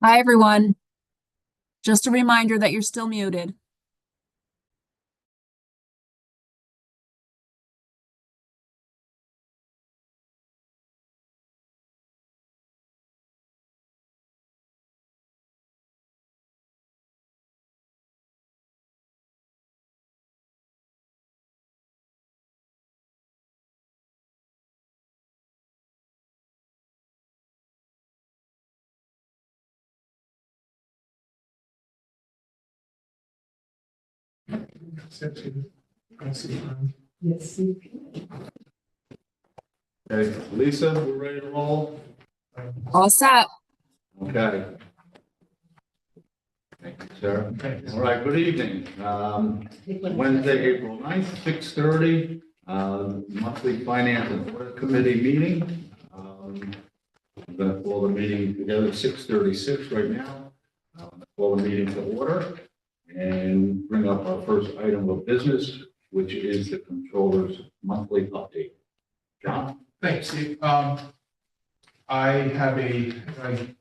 Hi, everyone. Just a reminder that you're still muted. Yes. Okay, Lisa, we're ready to roll? All set. Okay. Thank you, sir. All right, good evening. Wednesday, April 9th, 6:30, monthly finance and audit committee meeting. I'm going to call the meeting together, 6:36 right now. Call the meeting to order and bring up our first item of business, which is the controller's monthly update. John? Thanks, Steve. I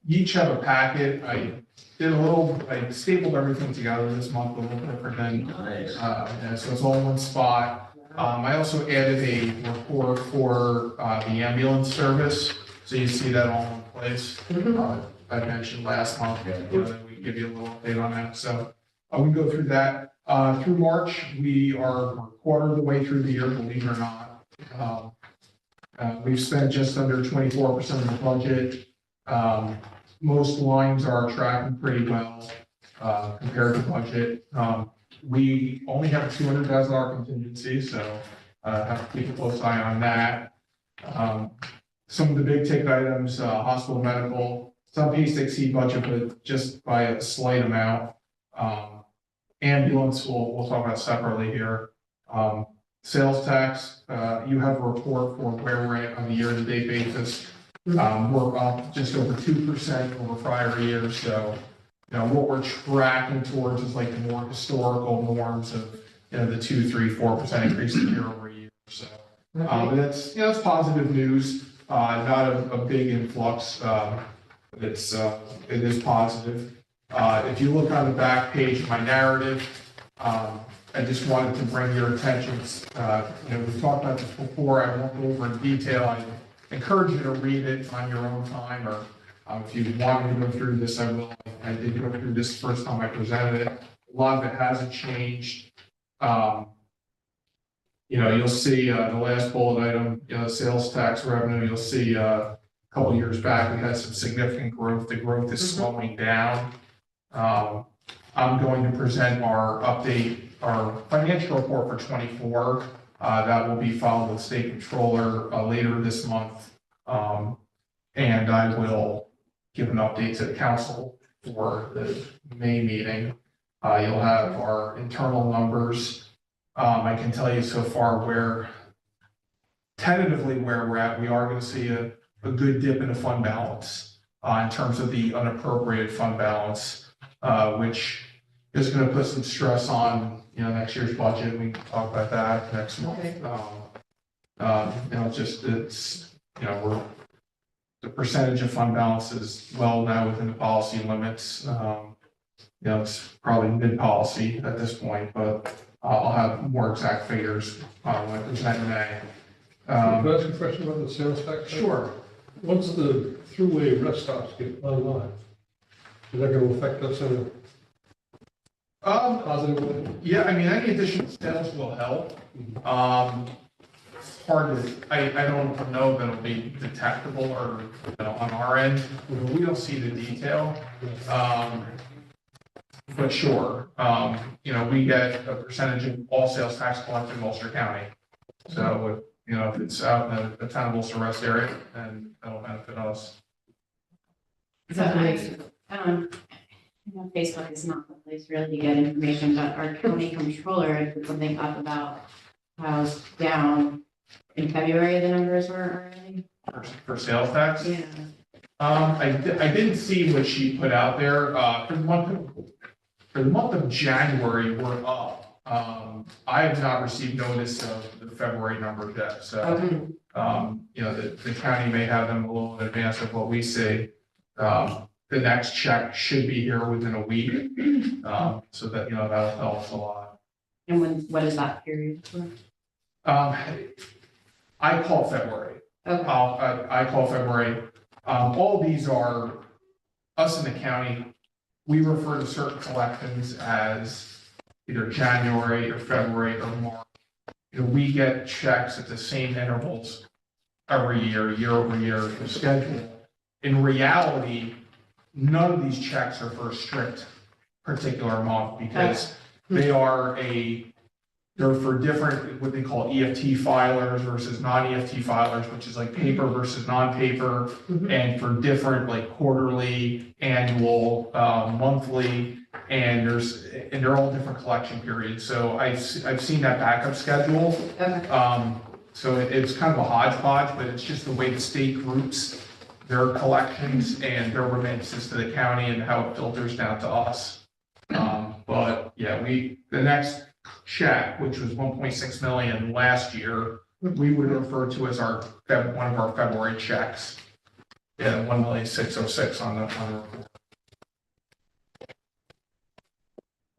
each have a packet. I stapled everything together this month, a little different than, and so it's all in one spot. I also added a report for the ambulance service, so you see that all in place. I mentioned last month, that we give you a little update on that. So we go through that. Through March, we're a quarter of the way through the year, believe it or not. We've spent just under 24% of the budget. Most lines are tracking pretty well compared to budget. We only have a $200,000 contingency, so have to keep a close eye on that. Some of the big ticket items, hospital medical, some pieces exceed budget, but just by a slight amount. Ambulance, we'll talk about separately here. Sales tax, you have a report for where we're at on a year-to-date basis. We're up just over 2% over prior years. So, what we're tracking towards is like the more historical norms of, the 2, 3, 4% increase year over year. So, but that's, it's positive news. Not a big influx. It is positive. If you look on the back page of my narrative, I just wanted to bring your attention, we've talked about this before, I won't go over in detail. I encourage you to read it on your own time, or if you want me to go through this, I will. I did go through this the first time I presented it. A lot of it hasn't changed. You'll see the last bullet item, sales tax revenue, you'll see a couple of years back, we had some significant growth. The growth is slowing down. I'm going to present our financial report for 24. That will be filed with State Controller later this month. And I will give an update to the council for the May meeting. You'll have our internal numbers. I can tell you so far tentatively where we're at. We are going to see a good dip in the fund balance in terms of the unappropriated fund balance, which is going to put some stress on next year's budget. We can talk about that next month. The percentage of fund balance is well now within the policy limits. It's probably mid-policy at this point, but I'll have more exact figures when I present in May. Can I ask a question about the sales tax? Sure. Once the throughway rest stops get online, is that going to affect us in a positive way? Yeah, any additional sales will help. It's hard to, I don't know that it'll be detectable or on our end. We don't see the detail. But sure, we get a percentage of all sales tax collected in Ulster County. So if it's out in the town of Ulster Rest area, then that'll benefit us. So Facebook is not the place really to get information, but our county controller put something up about how down in February the numbers were already. For sales tax? Yeah. I didn't see what she put out there. For the month of January, we're up. I have not received notice of the February numbers yet. So, Okay. the county may have them a little in advance of what we see. the next check should be here within a week. So that, that helps a lot. And what is that period for? I call February. Okay, I call February. All these are, us in the county, we refer to certain collections as either January or February or March. We get checks at the same intervals every year, year over year, the schedule. In reality, none of these checks are for a strict particular month because they're for different, what they call EFT filers versus non-EFT filers, which is like paper versus non-paper, and for different like quarterly, annual, monthly, and they're all different collection periods. So I've seen that backup schedule. okay, So it's kind of a hodgepodge, but it's just the way the state groups their collections and their remittances to the county and how it filters down to us. But yeah, the next check, which was 1.6 million last year, we would refer to as one of our February checks. Yeah, 1,606,000 on the report.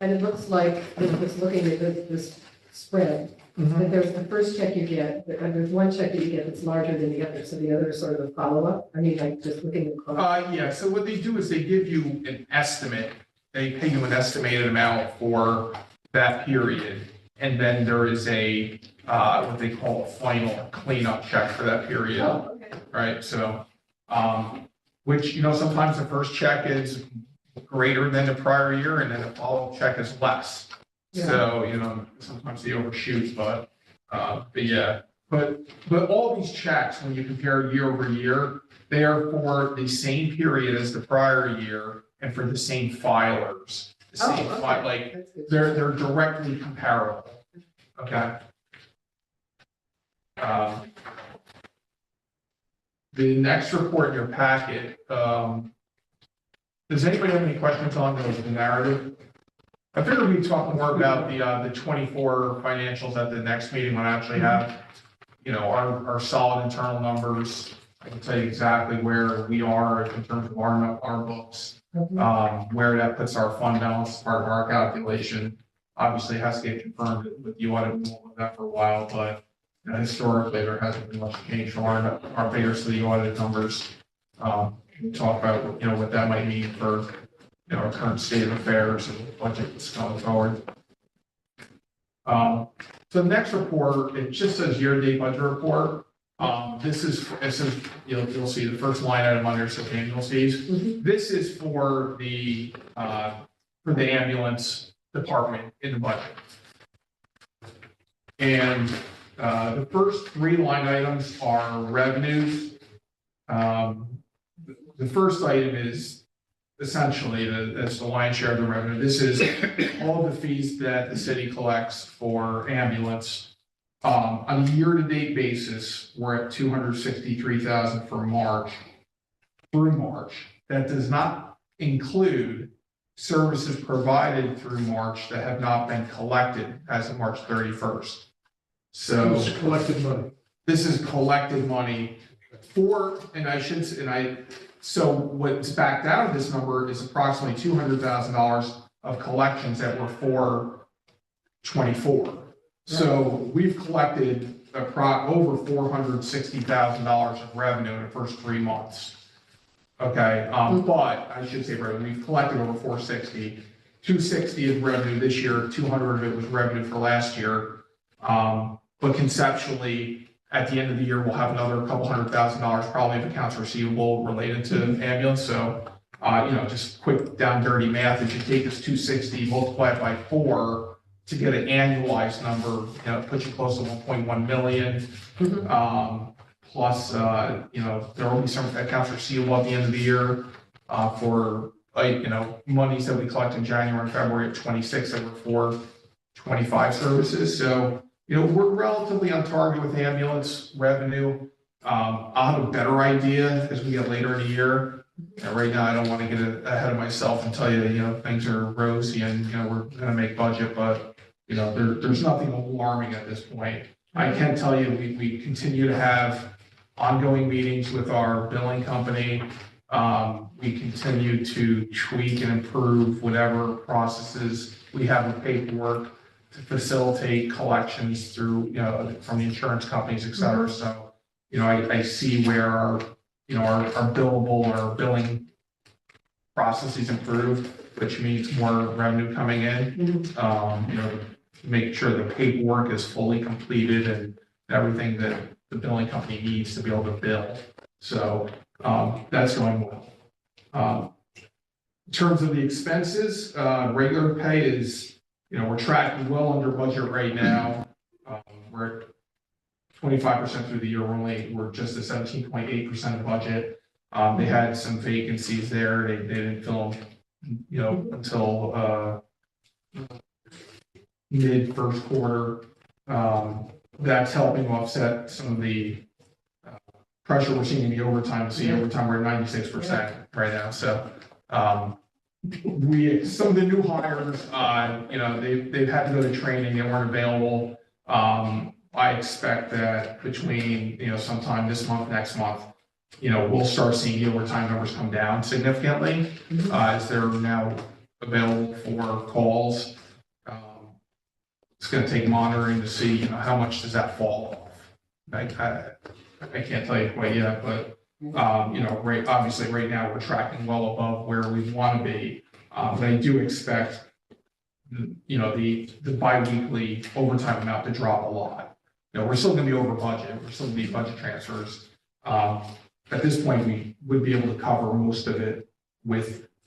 And it looks like, just looking at this spread, that there's the first check you get, there's one check that you get that's larger than the other, so the other is sort of a follow-up? I mean, like, just looking at. Yeah, so what they do is they give you an estimate, they pay you an estimated amount for that period. And then there is a, what they call a final cleanup check for that period. Oh, okay. Right, so, which, sometimes the first check is greater than the prior year and then the follow-up check is less. Yeah. So, sometimes they overshoot, but yeah. But all these checks, when you compare year over year, they are for the same period as the prior year and for the same filers. The same okay. like, That's good. they're directly comparable, okay? The next report in your packet, does anybody have any questions on the narrative? I figured we'd talk more about the 24 financials at the next meeting when I actually have, our solid internal numbers. I can tell you exactly where we are in terms of our books. Where that puts our fund balance, part of our calculation. Obviously, it has to get confirmed with the audit. We've known that for a while, but historically, there hasn't been much change from our figures to the audit numbers. We talk about, what that might mean for, our current state of affairs and budget that's going forward. So the next report, it just says year-to-date budget report. It says, you'll see the first line item under says annual fees. This is for the ambulance department in the budget. And the first three line items are revenues. The first item is essentially that's the lion's share of the revenue. This is all the fees that the city collects for ambulance. On a year-to-date basis, we're at 263,000 for March through March. That does not include services provided through March that have not been collected as of March 31st. So It's collected money. this is collected money so what's backed out of this number is approximately $200,000 of collections that were for 24. So we've collected over $460,000 of revenue in the first 3 months. Okay, but I should say, we've collected over 460, 260 is revenue this year, 200 of it was revenue for last year. But conceptually, at the end of the year, we'll have another couple $100,000 probably of accounts receivable related to ambulance. So, just quick down dirty math, if you take this 260, multiply it by 4 to get an annualized number, it puts you close to 1.1 million. Plus, there will be some accounts receivable at the end of the year for, monies that we collect in January and February of 26 that were for 25 services. So, we're relatively on target with ambulance revenue. I'll have a better idea as we get later in the year. Right now, I don't want to get ahead of myself and tell you that, things are rosy and, we're going to make budget, but, there's nothing alarming at this point. I can tell you, we continue to have ongoing meetings with our billing company. We continue to tweak and improve whatever processes we have in paperwork to facilitate collections through, from the insurance companies, et cetera. So, I see where our billable, our billing processes improve, which means more revenue coming in. Make sure the paperwork is fully completed and everything that the billing company needs to be able to bill. So, that's going well. In terms of the expenses, regular pay is, we're tracking well under budget right now. We're at 25% through the year. We're just at 17.8% of budget. They had some vacancies there. They didn't fill them, until mid first quarter. That's helping offset some of the pressure we're seeing in the overtime. See, overtime, we're at 96% right now. So, some of the new hires, they've had to go to training. They weren't available. I expect that between, sometime this month, next month, we'll start seeing the overtime numbers come down significantly, as they're now available for calls. It's going to take monitoring to see, how much does that fall off. I can't tell you quite yet, but, obviously right now we're tracking well above where we want to be. But I do expect, the biweekly overtime amount to drop a lot. We're still going to be over budget. We're still going to need budget transfers. At this point, we would be able to cover most of it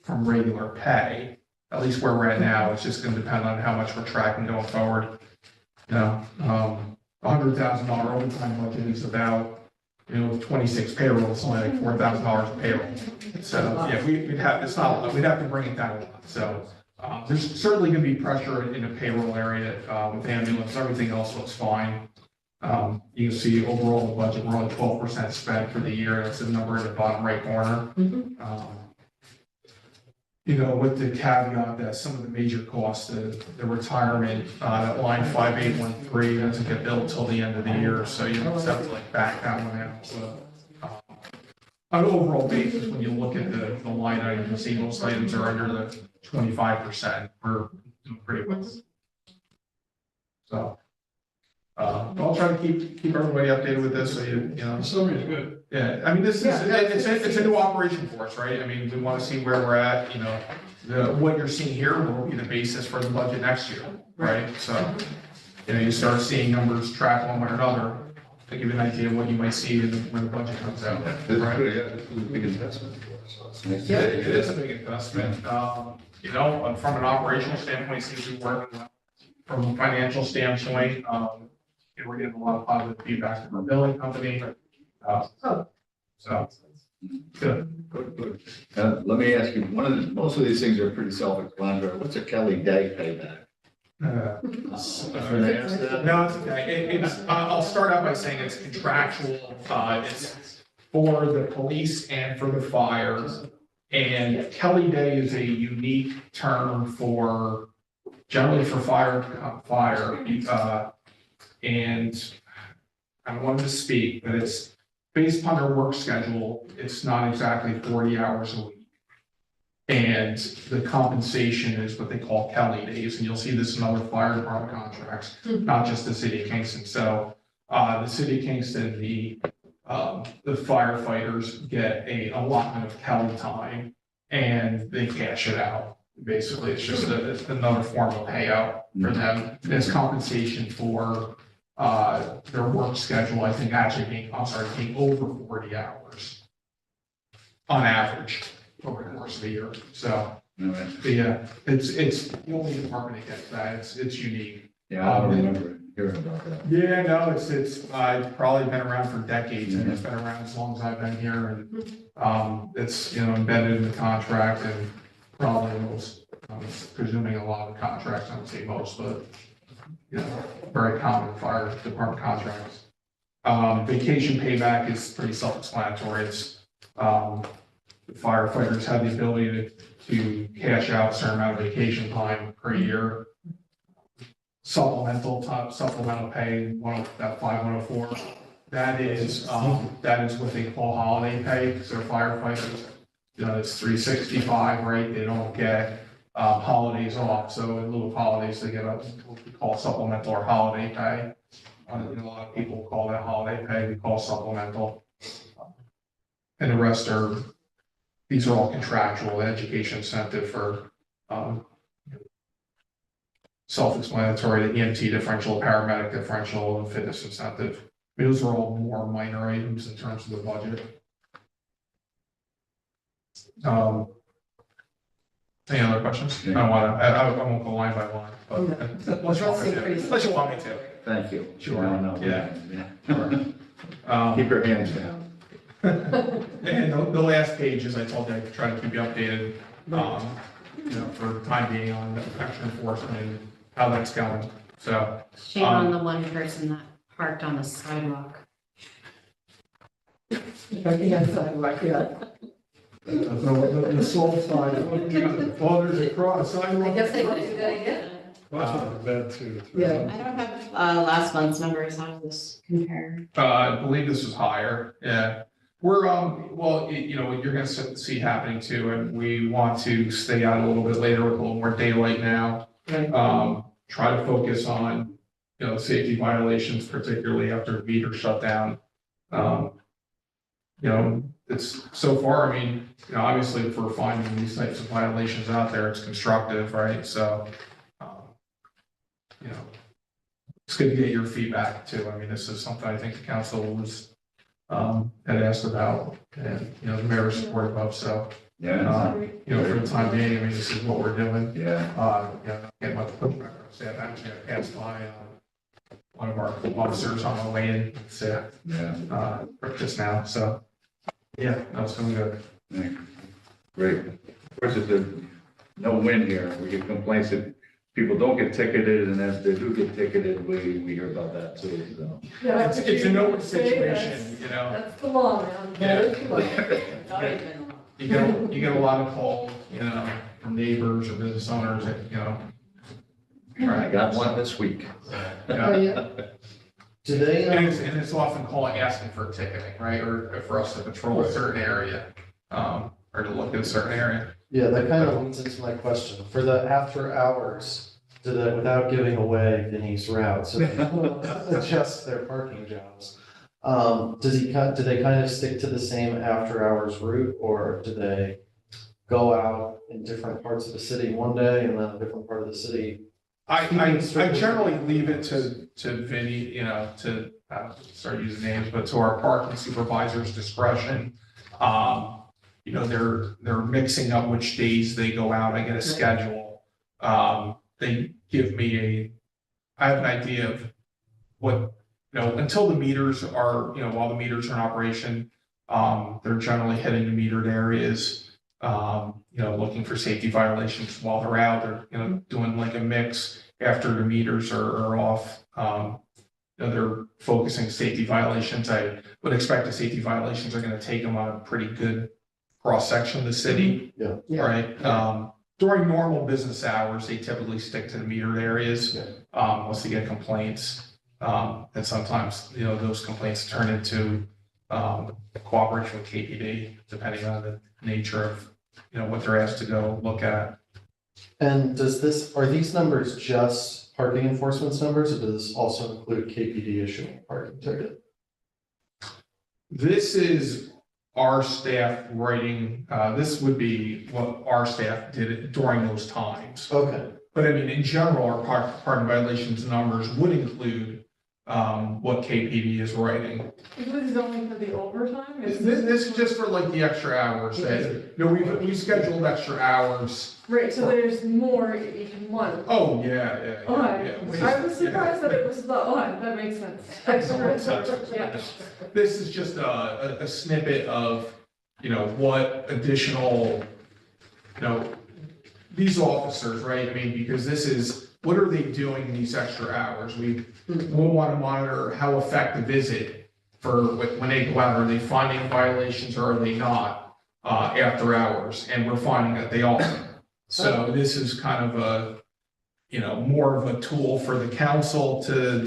from regular pay. At least where we're at now, it's just going to depend on how much we're tracking going forward. $100,000 overtime budget is about, 26 payroll. It's only like $4,000 payroll. So yeah, we'd have to bring it down a lot. So there's certainly going to be pressure in the payroll area with ambulance. Everything else looks fine. You can see overall the budget, we're only 12% spent for the year. That's the number in the bottom right corner. With the caveat that some of the major costs, the retirement, that line 5813 doesn't get billed till the end of the year, so you have to back that one out. So, on an overall basis, when you look at the line items, you see most items are under the 25%. We're doing pretty well. So, I'll try to keep everybody updated with this, so The summary is good. Yeah, I mean, it's a new operation for us, right? I mean, we want to see where we're at, what you're seeing here will be the basis for the budget next year, right? So, you start seeing numbers track one way or another, to give you an idea of what you might see when the budget comes out. This is Right? good, yeah, this is a big investment for us. So it's nice to Yeah, see it is a big investment. From an operational standpoint, it seems to be working well. From a financial standpoint, we're getting a lot of positive feedback from our billing company. So, good. Good. Let me ask you, most of these things are pretty self-explanatory. What's a Kelly Day payback? Should I ask that? No, it's okay. I'll start out by saying it's contractual. It's for the police and for the fire. And Kelly Day is a unique term generally for fire. And I don't want to speak, but it's based upon their work schedule. It's not exactly 40 hours a week. And the compensation is what they call Kelly days. And you'll see this in other fire department contracts, not just the city of Kingston. So the city of Kingston, the firefighters get a allotment of Kelly time and they cash it out. Basically, it's just it's another form of payout for them. It's compensation for their work schedule, I think being over 40 hours on average over the course of the year. So, it's the only department that gets that. It's unique. Yeah, I don't remember hearing about that. Yeah, no, it's probably been around for decades, and it's been around as long as I've been here, and it's embedded in the contract, and probably most, presuming a lot of the contracts, I would say most, but very common in fire department contracts. Vacation payback is pretty self-explanatory. It's the firefighters have the ability to cash out a certain amount of vacation time per year. Supplemental pay, that 5104. That is what they call holiday pay, because they're firefighters. it's 365, right? They don't get, holidays off. So in lieu of holidays, they get what we call supplemental or holiday pay. A lot of people call that holiday pay, we call supplemental. And the rest are, these are all contractual, education incentive for, self-explanatory, the EMT differential, paramedic differential, and fitness incentive. I mean, those are all more minor items in terms of the budget. Any other questions? I don't wanna, I won't go line by line, but unless you want me to. Unless you want me to. Thank you. Sure. No, Yeah. yeah. Keep your hands down. And the last page is, I told you, I try to keep you updated, for time being on action enforcement and how that's going, so. Shame on the one person that parked on the sidewalk. Parking on sidewalk, yeah. The soul side, well, there's a cross, I sidewalk. guess they could do that again. That's not bad too. Yeah. I don't have, last month's numbers, how does this compare? I believe this was higher, yeah. We're, well, you're gonna see happening too, and we want to stay out a little bit later with a little more daylight now. Right. Try to focus on, safety violations, particularly after meter shutdown. It's so far, I mean, obviously if we're finding these types of violations out there, it's constructive, right? So, it's good to get your feedback too. I mean, this is something I think the council was, had asked about, and, the mayor is supportive of, so, Yeah, for the time being, I mean, this is what we're doing. yeah. Get much pushback. Staff actually, I passed by, one of our officers on the way in, Yeah. just now, so, yeah, that's feeling good. Yeah. Great. Of course, it's a no win here. We get complaints that people don't get ticketed, and if they do get ticketed, we hear about that too, so. Yeah, It's a no-win situation, That's the law, man. Yeah. That is the law. You get a lot of calls, from neighbors or business owners that, I got one this week. Oh, yeah. Do they, And it's often calling, asking for ticketing, right, or for us to patrol a certain area, or to look at a certain area. yeah, that kind of leads into my question. For the after hours, do they, without giving away Vinnie's route, so they adjust their parking jobs. Do they kind of stick to the same after hours route, or do they go out in different parts of the city one day and then a different part of the city? I generally leave it to Vinny, to, start using names, but to our parking supervisor's discretion. They're mixing up which days they go out. I get a schedule. They give me I have an idea of what, until the meters are, while the meters are in operation, they're generally hitting the metered areas. Looking for safety violations while they're out. They're, doing like a mix after the meters are off. They're focusing safety violations. I would expect the safety violations are going to take them on a pretty good cross section of the city. Yeah. Yeah. Right. During normal business hours, they typically stick to the metered areas, unless they get complaints. And sometimes, those complaints turn into cooperation with KPD, depending on the nature of, what they're asked to go look at. And are these numbers just parking enforcement numbers, or does this also include KPD issuing a parking ticket? This is our staff writing, this would be what our staff did during those times. Okay, But I mean, in general, our parking violations numbers would include what KPD is writing. This is only for the overtime? This is just for like the extra hours that, we scheduled extra hours. Right, so there's more each month. Oh, yeah. Oh, I was surprised that it was the, that makes sense. Yeah. This is just a snippet of, what additional, these officers, right? I mean, because this is, what are they doing these extra hours? We'll want to monitor how effective is it for when they go out. Are they finding violations or are they not after hours? And we're finding that they are. So this is kind of a, more of a tool for the council to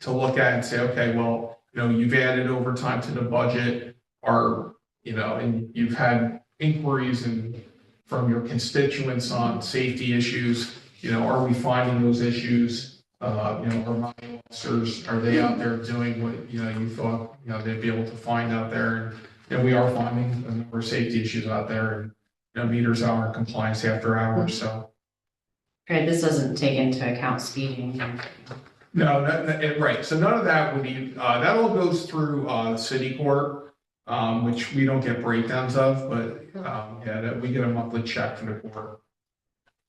look at and say, okay, well, you've added overtime to the budget, and you've had inquiries and from your constituents on safety issues. Are we finding those issues? Are my officers, are they out there doing what, you thought, they'd be able to find out there? And we are finding a number of safety issues out there, and meters aren't in compliance after hours, so. Right, this doesn't take into account speeding. No, right, so none of that would be, that all goes through, the city court, which we don't get breakdowns of, but, we get a monthly check from the court.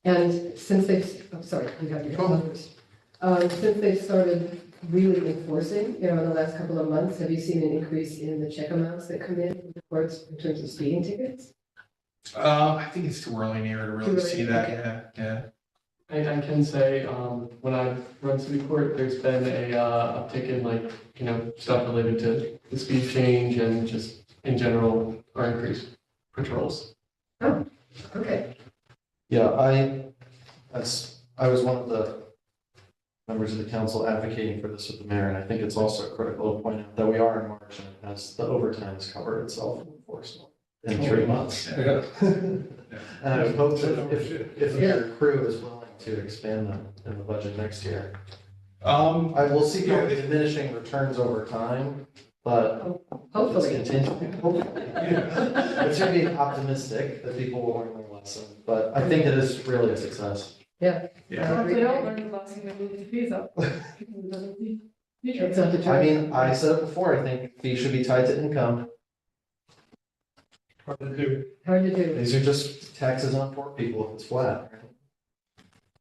And since they've, I'm sorry, you have your numbers. Since they've started really enforcing, in the last couple of months, have you seen an increase in the check amounts that come in from the courts in terms of speeding tickets? I think it's too early near to really Too early, see that, okay. yeah. I can say, when I've run city court, there's been a uptick in stuff related to the speed change and just in general, our increased patrols. Oh, okay. Yeah, I was one of the members of the council advocating for this with the mayor, and I think it's also critical to point out that we are in March and as the overtime has covered itself in enforcement in 3 months. Yeah. And I would hope that if your crew is willing to expand them in the budget next year. I will see diminishing returns over time, but Hopefully. it's continuing. It's going to be optimistic that people will learn their lesson, but I think it is really a success. Yeah. Yeah. Agree. learn the lesson, they move the fees up. It's up to I try. mean, I said it before, I think fees should be tied to income. Hard to do. Hard to do. These are just taxes on poor people if it's flat.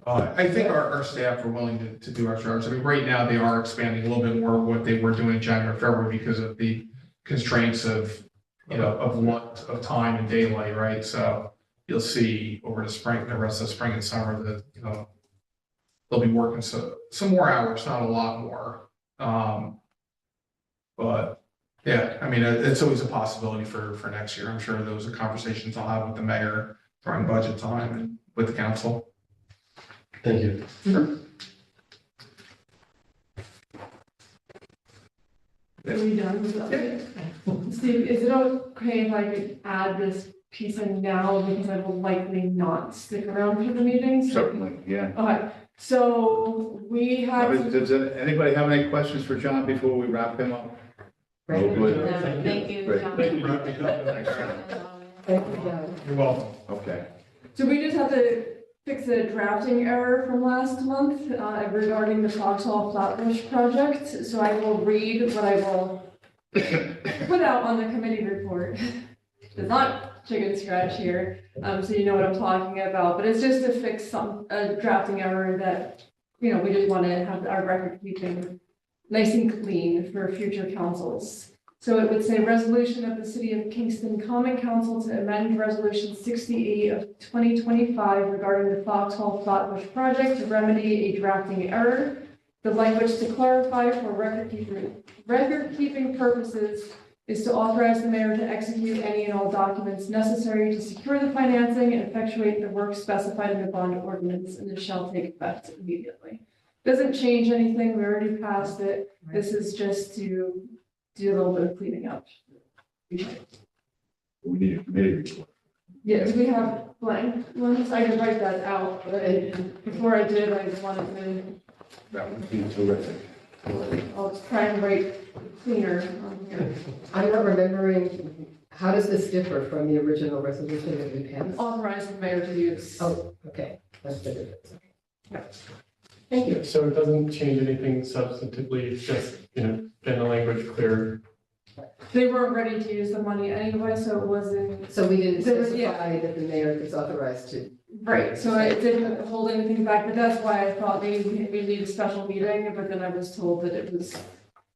I think our staff are willing to do our jobs. I mean, right now, they are expanding a little bit more of what they were doing in January, February because of the constraints of time and daylight, right? So you'll see over the spring, the rest of the spring and summer that, they'll be working some more hours, not a lot more. But yeah, I mean, it's always a possibility for next year. I'm sure those are conversations I'll have with the mayor during budget time and with the council. Thank you. Are we done with that? Steve, is it okay if I could add this piece in now, because I will likely not stick around for the meetings? Certainly, yeah. Okay, so we have. Does anybody have any questions for John before we wrap him up? Right. Oh, good. Thank you, Great. John. Thank you. Thank you, John. You're welcome. Okay. So we just have to fix a drafting error from last month regarding the Foxhall Flatbush project. So I will read what I will put out on the committee report. It's not chicken scratch here, so you know what I'm talking about, but it's just to fix a drafting error that, we just want to have our record keeping nice and clean for future councils. So it would say resolution of the City of Kingston Common Council to amend Resolution 68 of 2025 regarding the Foxhall Flatbush project to remedy a drafting error. The language to clarify for record-keeping purposes is to authorize the mayor to execute any and all documents necessary to secure the financing and effectuate the work specified in the bond ordinance, and it shall take effect immediately. Doesn't change anything, we already passed it. This is just to do a little bit of cleaning up. We need a committee report. Yeah, do we have blank ones? I can write that out, but before I did, I wanted to, That would be terrific. I'll try and write cleaner on here. I'm not remembering, how does this differ from the original resolution that we passed? Authorize the mayor to use. Oh, okay, that's the difference. Thank you. So it doesn't change anything substantively, it's just, getting the language clearer. They weren't ready to use the money anyway, so it wasn't, So we didn't There was- specify that the mayor is authorized to. right, so I didn't hold anything back, but that's why I thought maybe we need a special meeting, but then I was told that it's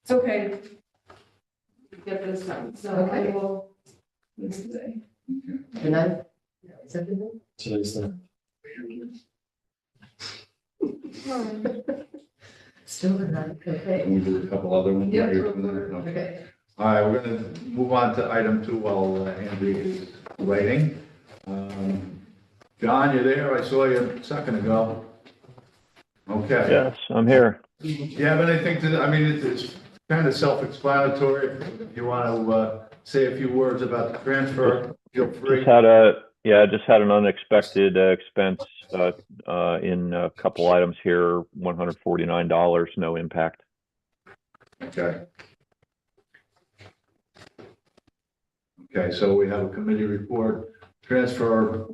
okay. Get this done, so I Okay. will, this today. And I, is that the name? Today's the Still the ninth, okay. Can we do a couple other ones? Yeah. Okay. Okay. All right, we're gonna move on to item 2 while Andrea is waiting. John, you there? I saw you a second ago. Okay. Yes, I'm here. Do you have anything to, I mean, it's kind of self-explanatory. If you want to say a few words about the transfer, feel free. Just had an unexpected expense in a couple items here, $149, no impact. Okay. Okay, so we have a committee report, transfer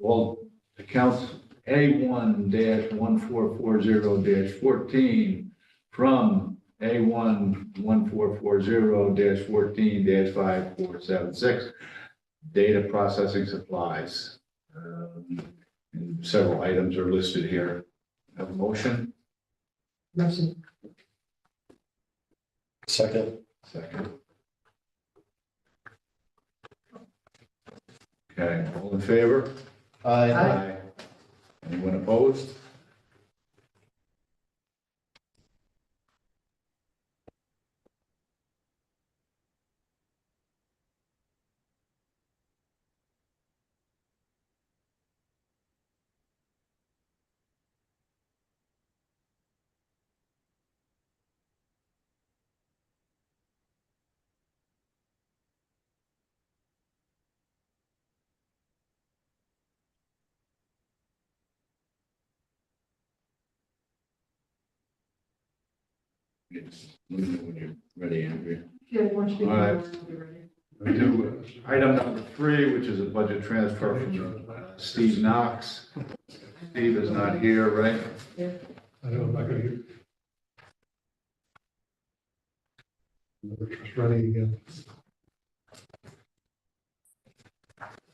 all accounts A1-1440-14 from A1-1440-14-5476, data processing supplies. And several items are listed here. Have a motion? Motion. Second. Second. Okay, all in favor? Aye. Anyone opposed? Let me know when you're ready, Andrea. Yeah, once you All right. we'll be ready. We do item number 3, which is a budget transfer from Steve Knox. Steve is not here, right? I know, I'm not gonna get. Just running again.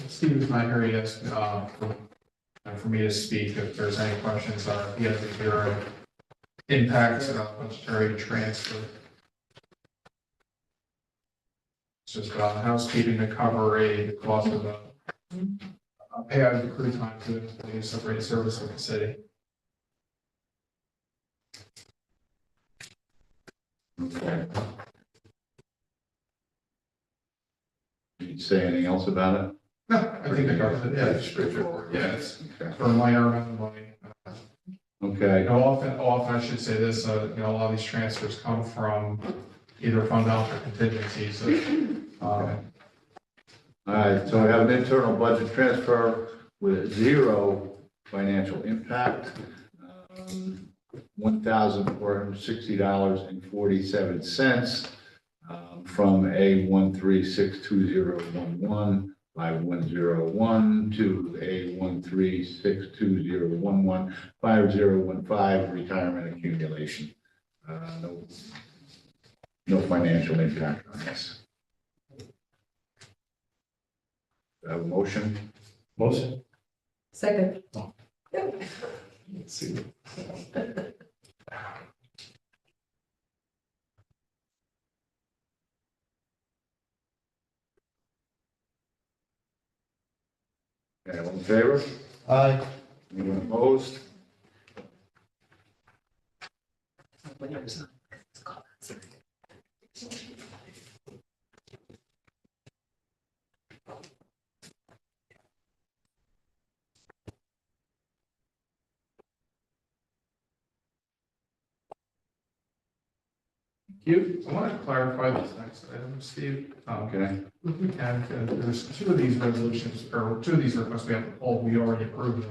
Steve is not here yet, for me to speak if there's any questions, he has a zero impacts budgetary transfer. It's just housekeeping to cover the cost of the payout of accrued time to employees of rate service with the city. Okay. Did you say anything else about it? No, I think I covered it. Yeah, it's straightforward. Yeah, it's Okay. for a minor amount of money. Okay. Often I should say this, a lot of these transfers come from either fund balance or contingencies. So, All right, so we have an internal budget transfer with 0 financial impact. $1,460.47 from A1362011-5101 to A1362011-5015 retirement accumulation. No financial impact on this. Do I have a motion? Motion. Second. Let's see. Okay, all in favor? Aye. Anyone opposed? I want to clarify this next item, Steve. Okay, And there's 2 of these resolutions, or 2 of these requests we have to pull, we already approved them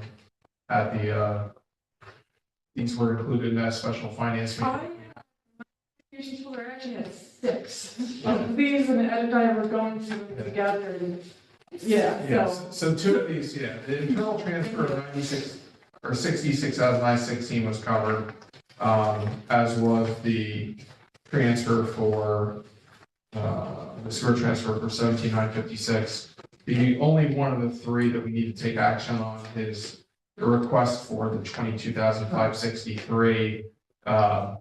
at these were included in that special finance meeting. Applications for actually had 6 of these, and I were going to together, and yeah, Yes, so. so 2 of these, the internal transfer of 96, or 66,916 was covered, as was the transfer for, the sewer transfer for 17,956. The only one of the 3 that we need to take action on is the request for the 22,563, to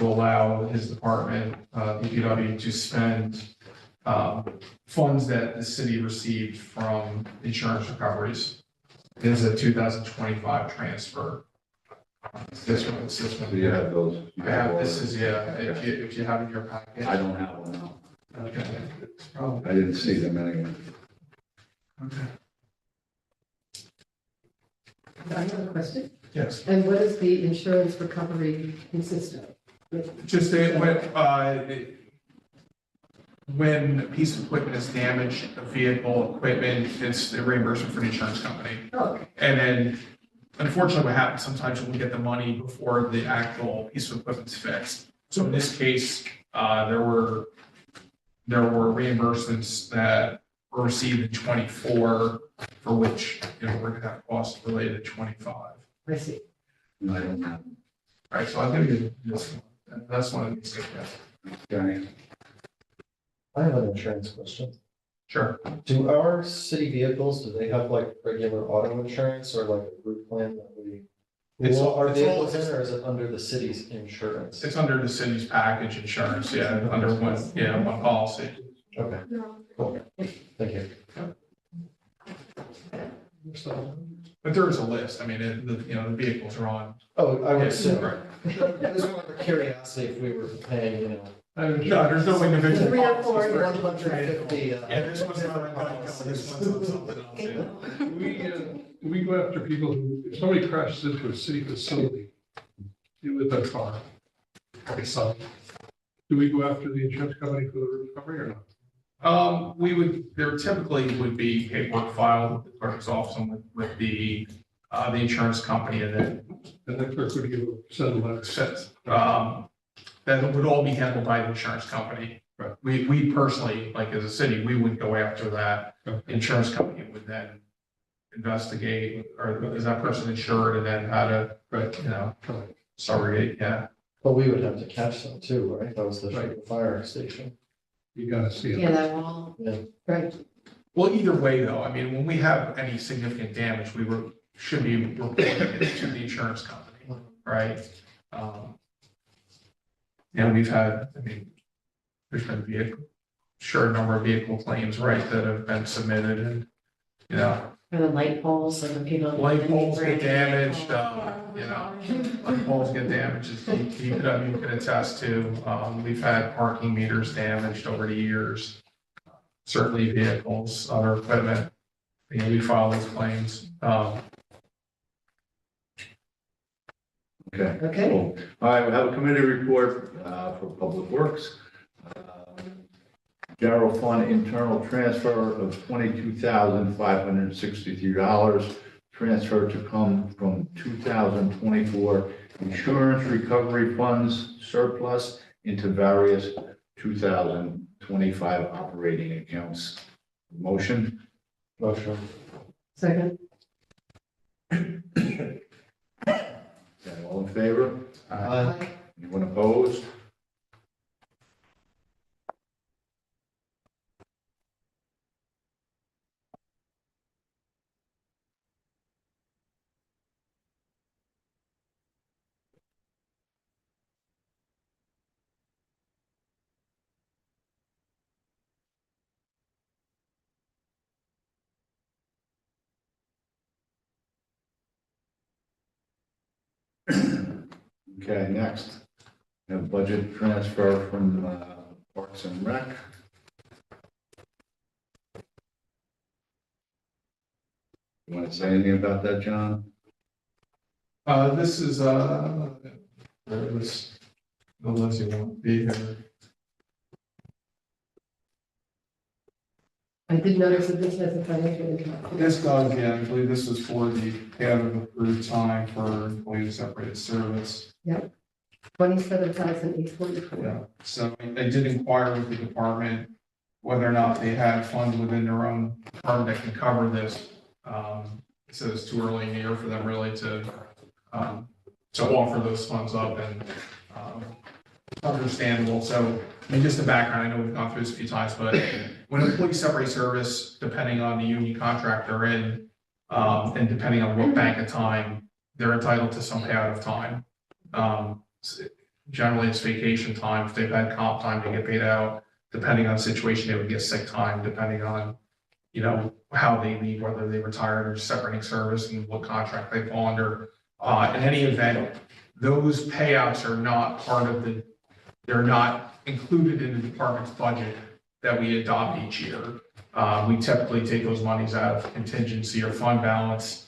allow his department, DPW, to spend, funds that the city received from insurance recoveries. It is a 2025 transfer. This one. do you have those? You I have, all this of is, them? if you have in your packet. I don't have one now. Okay. It's probably- I didn't see them anyway. Okay. I have a question. Yes, And what does the insurance recovery consist of? just when a piece of equipment is damaged, a vehicle, equipment, it's the reimbursement for the insurance company. Oh, okay. And then unfortunately, what happens sometimes when we get the money before the actual piece of equipment's fixed. So in this case, there were reimbursements that were received in 24, for which, we're gonna have costs related to 25. I see. I don't know. All right, so I'm gonna give this one, and that's one of these things, yeah. Okay. I have an insurance question. Sure. Do our city vehicles, do they have like regular auto insurance or like a group plan that we? It's Pool all- our it's all- vehicles in, or is it under the city's insurance? It's under the city's package insurance, yeah, under one policy. Okay, cool, thank you. But there is a list, I mean, the vehicles are on. Oh, I would assume, Right. I was more of a curiosity if we were paying, No, there's no individual. 3 or 4. 150. Yeah, this one's not on Geico, this one's on something else, yeah. We go after people who, if somebody crashes into a city facility with their car, like some, do we go after the insurance company for the recovery or not? There typically would be paperwork filed with the clerk's office and with the insurance company, and then And the clerk would give a set of letters. says, that would all be handled by the insurance company. Right. We personally, like as a city, we would go after that. Okay. Insurance company would then investigate, or is that person insured, and then how to, Right. Correct. subrogate, yeah. But we would have to catch them too, right? That was the Right. fire station. You gotta see it. Yeah, that wall. Right. Well, either way, though, I mean, when we have any significant damage, should be reporting it to the insurance company, right? And we've had, I mean, there's been sure number of vehicle claims, right, that have been submitted, and, For the light poles, like when people. light poles get Brand new damaged, light light poles get damaged, as you can attest to. We've had parking meters damaged over the years. Certainly vehicles, other equipment, we file those claims. Okay. Okay. Cool. All right, we have a committee report for Public Works. General Fund internal transfer of $22,563. Transfer to come from 2024 insurance recovery funds surplus into various 2025 operating accounts. Motion? Motion. Second. Okay, all in favor? Aye. Anyone opposed? Okay, next, we have budget transfer from Parks and Rec. You want to say anything about that, John? This is, this, unless you want to be here. I did notice that this has a financial impact. This does, yeah, I believe this was for the payment of accrued time for employee separated service. 27,844. Yeah, so they did inquire with the department whether or not they had funds within their own department that can cover this. So it's too early in the year for them really to offer those funds up, and understandable. So, I mean, just the background, I know we've gone through this a few times, but when employees separate service, depending on the union contract they're in, and depending on what bank of time, they're entitled to some payout of time. Generally, it's vacation time. If they've had comp time, they get paid out. Depending on the situation, they would get sick time, depending on, how they leave, whether they retired or separating service and what contract they fall under. In any event, those payouts are not they're not included in the department's budget that we adopt each year. We typically take those monies out of contingency or fund balance.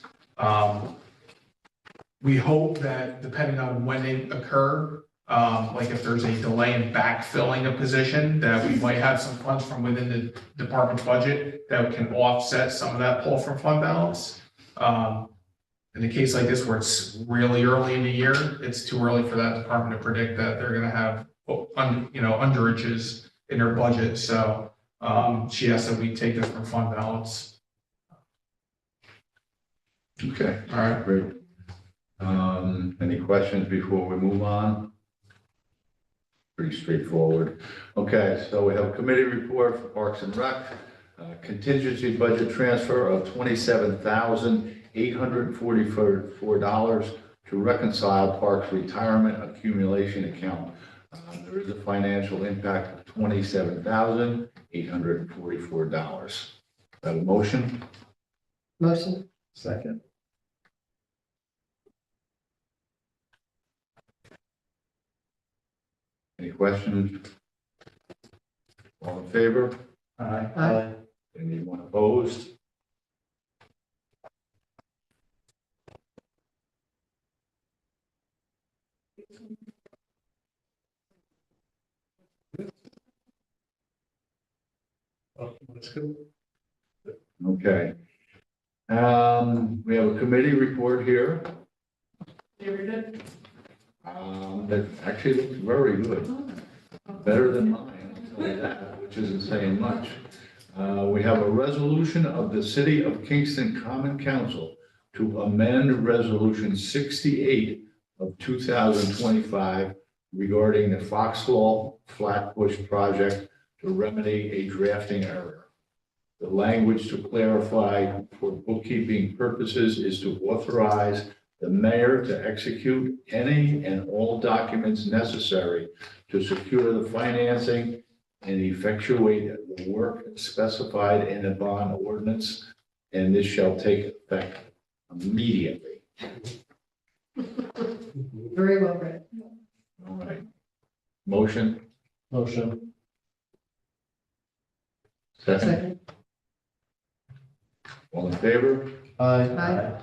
We hope that depending on when they occur, like if there's a delay in backfilling a position, that we might have some funds from within the department budget that can offset some of that pull from fund balance. In a case like this where it's really early in the year, it's too early for that department to predict that they're gonna have, underages in their budget, so, she asked that we take this from fund balance. Okay, All right. great. Any questions before we move on? Pretty straightforward. Okay, so we have a committee report for Parks and Rec, contingency budget transfer of $27,844 to reconcile Parks retirement accumulation account. There is a financial impact of $27,844. Have a motion? Motion. Second. Any questions? All in favor? Aye. Anyone opposed? Oh, that's good. Okay. We have a committee report here. That actually looks very good. Better than mine, I'll tell you that, which isn't saying much. We have a resolution of the City of Kingston Common Council to amend Resolution 68 of 2025 regarding the Foxhall Flatbush project to remedy a drafting error. The language to clarify for bookkeeping purposes is to authorize the mayor to execute any and all documents necessary to secure the financing and effectuate the work specified in the bond ordinance, and this shall take effect immediately. Very well read. All right. Motion, Motion. second, Second. all in favor? Aye.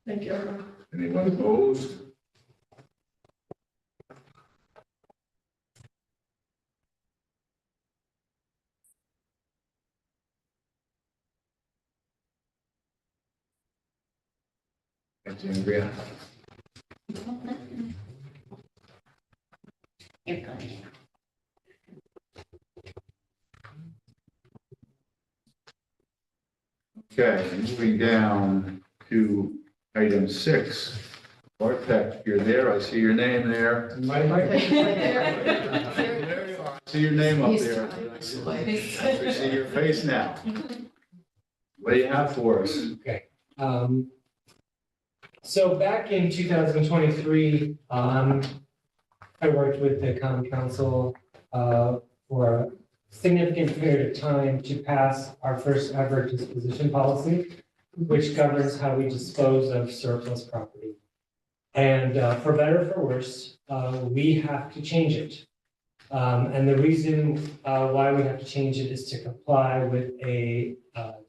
Thank you. Anyone opposed? Thanks, Andrea. You're good. Okay, moving down to item 6. Bartek, you're there. I see your name there. I see your name up there. I see your face now. What do you have for us? Okay. So back in 2023, I worked with the Common Council for a significant period of time to pass our first ever disposition policy, which governs how we dispose of surplus property. And for better or for worse, we have to change it. And the reason why we have to change it is to comply with a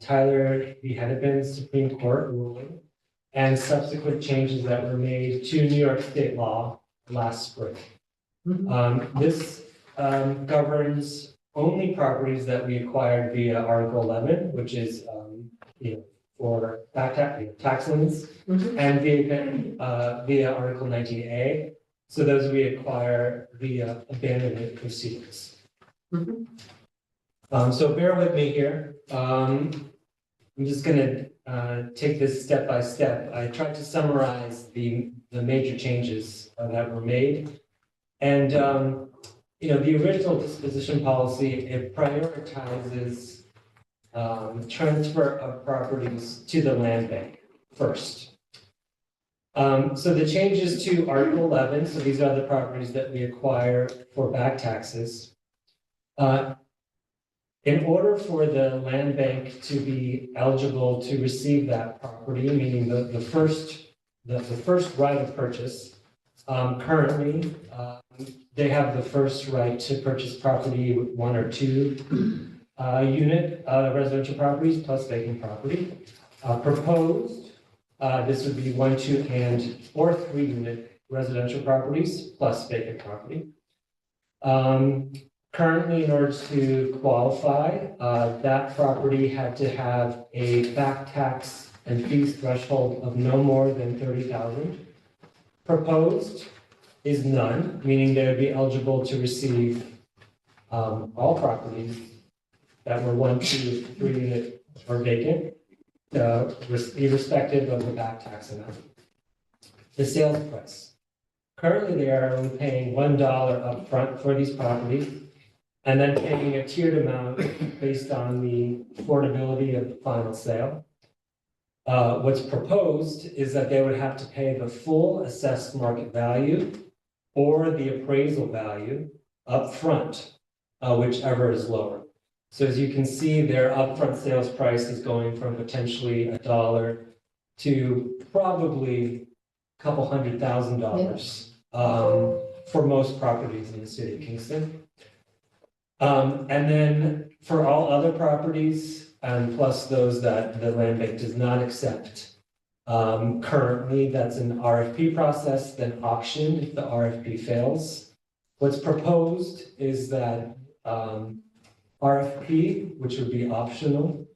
Tyler v. Hennepin Supreme Court ruling and subsequent changes that were made to New York State law last spring. This governs only properties that we acquired via Article 11, which is for tax liens, and via Article 19A. So those we acquire via abandonment proceedings. So bear with me here. I'm just going to take this step by step. I tried to summarize the major changes that were made. And, the original disposition policy, it prioritizes transfer of properties to the land bank first. So the changes to Article 11, so these are the properties that we acquire for back taxes. In order for the land bank to be eligible to receive that property, meaning the first right of purchase, currently they have the first right to purchase property with 1 or 2 unit residential properties plus vacant property. Proposed, this would be 1, 2, or 3 unit residential properties plus vacant property. Currently, in order to qualify, that property had to have a back tax and fees threshold of no more than 30,000. Proposed is none, meaning they would be eligible to receive all properties that were 1, 2, 3 unit or vacant, irrespective of the back tax amount. The sales price. Currently, they are only paying $1 upfront for these properties, and then paying a tiered amount based on the affordability of the final sale. What's proposed is that they would have to pay the full assessed market value or the appraisal value upfront, whichever is lower. So as you can see, their upfront sales price is going from potentially $1 to probably a couple $100,000 for most properties in the city of Kingston. And then for all other properties, and plus those that the land bank does not accept, currently that's an RFP process, then auction if the RFP fails. What's proposed is that RFP, which would be optional,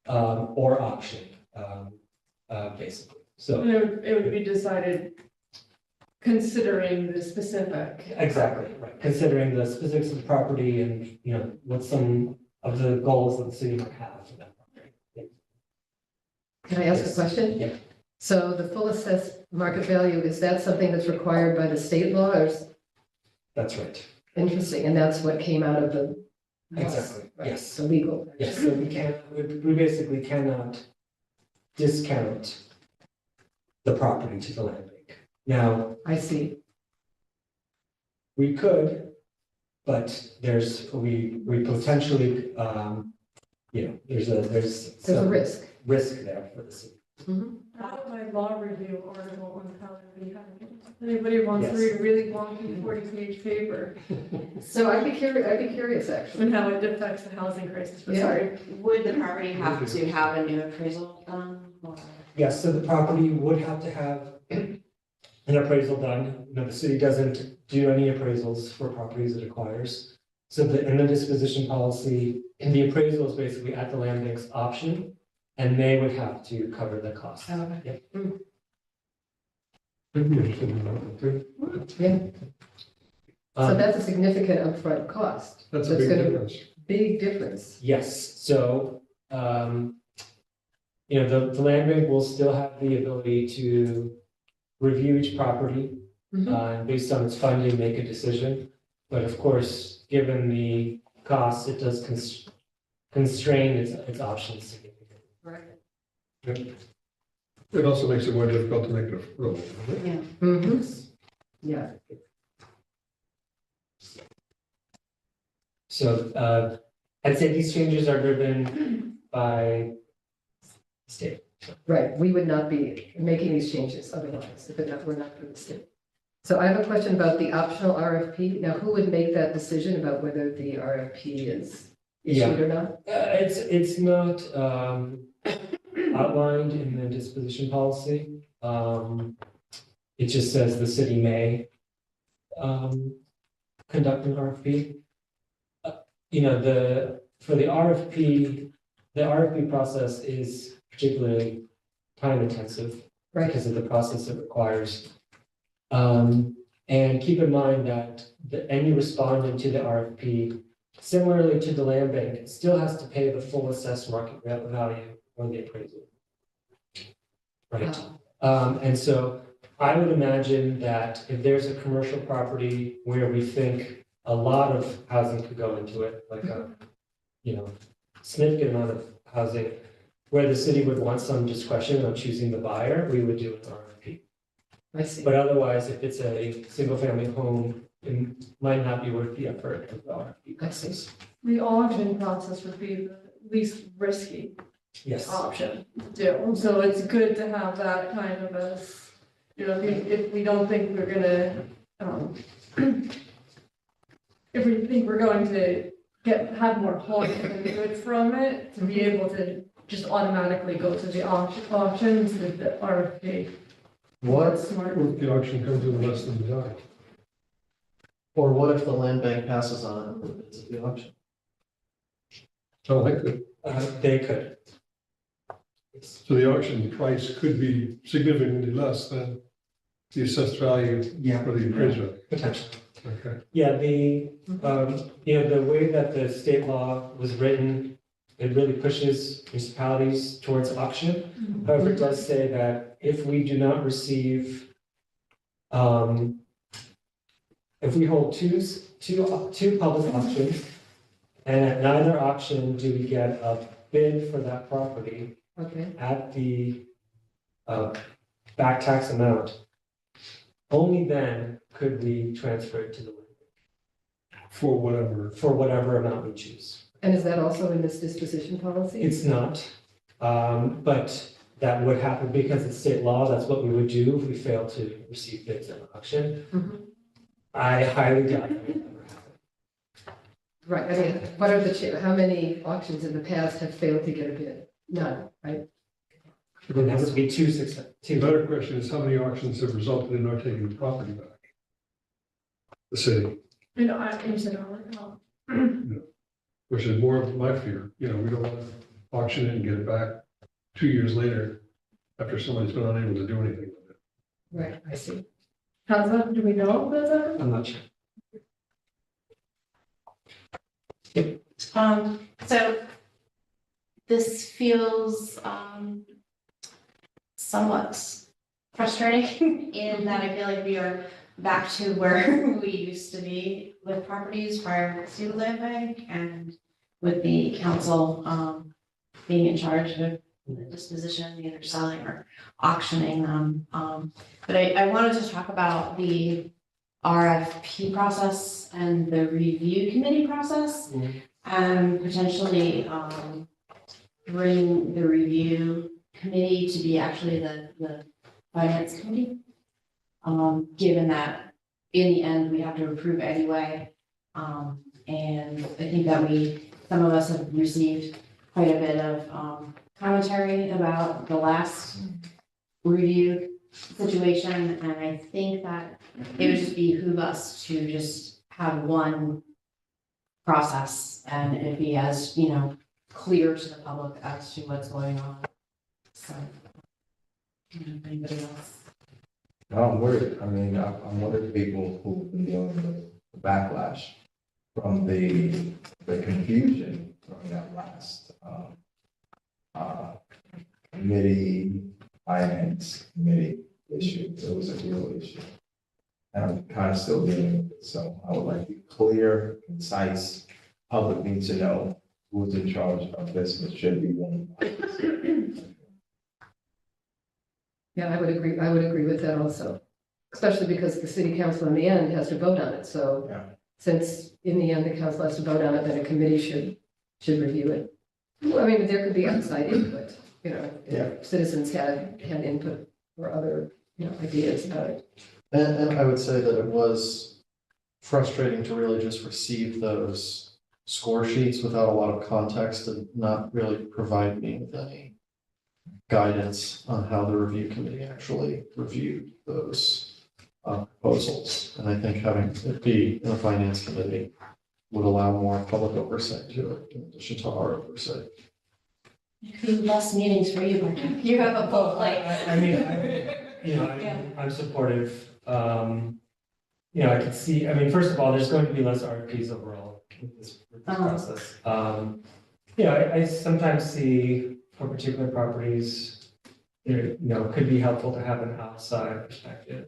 or auction, basically. So It would be decided considering the specific. exactly, right. Considering the specifics of the property and, you know, what some of the goals that the city might have for that property. Yeah. Can I ask a Yes. question? Yeah. So the full assessed market value, is that something that's required by the state law or is That's right. interesting? And that's what came out of the. Exactly. Right, Yes. The legal. Yes, so we basically cannot discount the property to the land bank. Now, I see. we could, but we potentially, you know, there's There's a some risk. risk there for the city. Mhm. I have my law review article on how to be having. Anybody wants to Yes. read a really wonky 40-page paper So I'd be curious actually. on how it affects the housing crisis, but Yeah. sorry. Would the property have to have a new appraisal done? Or- Yes, so the property would have to have an appraisal done. You know, the city doesn't do any appraisals for properties it acquires. So in the disposition policy, and the appraisal is basically at the land bank's option, and they would have to cover the cost. Okay. Yep. I'd be interested in that. Yeah. So Um, that's a significant upfront cost. That's a big gonna- difference. Big difference. Yes, so, you know, the land bank will still have the ability to review each property, Mhm. and based on its funding, make a decision. But of course, given the costs, it does constrain its options significantly. Right. It also makes it more difficult to make it a real. Yeah. Mm-hmm. Yeah. So, I'd say these changes are driven by state. Right, we would not be making these changes otherwise, if we're not for the state. So I have a question about the optional RFP. Now, who would make that decision about whether the RFP is issued or not? It's not outlined in the disposition policy. It just says the city may conduct an RFP. You know, for the RFP process is particularly time intensive Right, because of the process it requires. And keep in mind that any respondent to the RFP, similarly to the land bank, still has to pay the full assessed market value on the appraisal. Right, and so I would imagine that if there's a commercial property where we think a lot of housing could go into it, like a, you know, significant amount of housing, where the city would want some discretion on choosing the buyer, we would do an RFP. I see. But otherwise, if it's a single family home, it might not be worth the effort of the RFP process. The auction process would be the least risky Yes, option to do. So it's good to have that kind of as, you know, if we don't think we're gonna, if we think we're going to have more harm than good from it, to be able to just automatically go to the auctions with the RFP. What, Smart. What if the auction comes in less than designed? or what if the land bank passes on it and bids at the auction? So I could, They could. so the auction price could be significantly less than the assessed value Yeah. for the appraised value. Potentially. Okay. Yeah, the way that the state law was written, it really pushes municipalities towards auction. However, it does say that if we do not receive, if we hold two public auctions, and at neither auction do we get a bid for that property Okay, at the back tax amount, only then could we transfer it to the For whatever. for whatever amount we choose. and is that also in this disposition policy? It's not, but that would happen because it's state law. That's what we would do if we fail to receive bids at an auction. Mhm. I highly doubt that would ever happen. Right, I mean, what are how many auctions in the past have failed to get a bid? None, right? It has to be The two. better question is how many auctions have resulted in our taking the property back? The city, You know, you said, which is more of my fear, we don't want to auction it and get it back 2 years later after somebody's been unable to do anything with it. Right, I see. how's that, do we know about that? I'm not sure. So this feels, somewhat frustrating in that I feel like we are back to where we used to be with properties prior to the land bank and with the council, being in charge of the disposition, either selling or auctioning them. But I wanted to talk about the RFP process and the review committee process. And potentially, bring the review committee to be actually the finance committee. Given that in the end, we have to approve anyway. And I think that some of us have received quite a bit of, commentary about the last review situation. And I think that it would just behoove us to just have one process and it be as, clear to the public as to what's going on. So. Anybody else? I'm worried. I mean, I'm one of the people who've been dealing with the backlash from the confusion from that last committee, finance committee issue. It was a real issue. And I'm kind of still dealing with it. So I would like to be clear, concise. Public needs to know who's in charge of this. It should be one. Yeah, I would agree with that also, especially because the city council in the end has to vote on it, so. Yeah. Since in the end, the council has to vote on it, then a committee should review it. Well, I mean, there could be outside input, if citizens had input or other, ideas about it. And I would say that it was frustrating to really just receive those score sheets without a lot of context and not really provide me with any guidance on how the review committee actually reviewed those proposals. And I think having it be in a finance committee would allow more public oversight to it in addition to our oversight. Less meetings for you, Mark. You have a full plate. I'm supportive. I can see, first of all, there's going to be less RFPs overall with this process. I sometimes see for particular properties, could be helpful to have an outside perspective.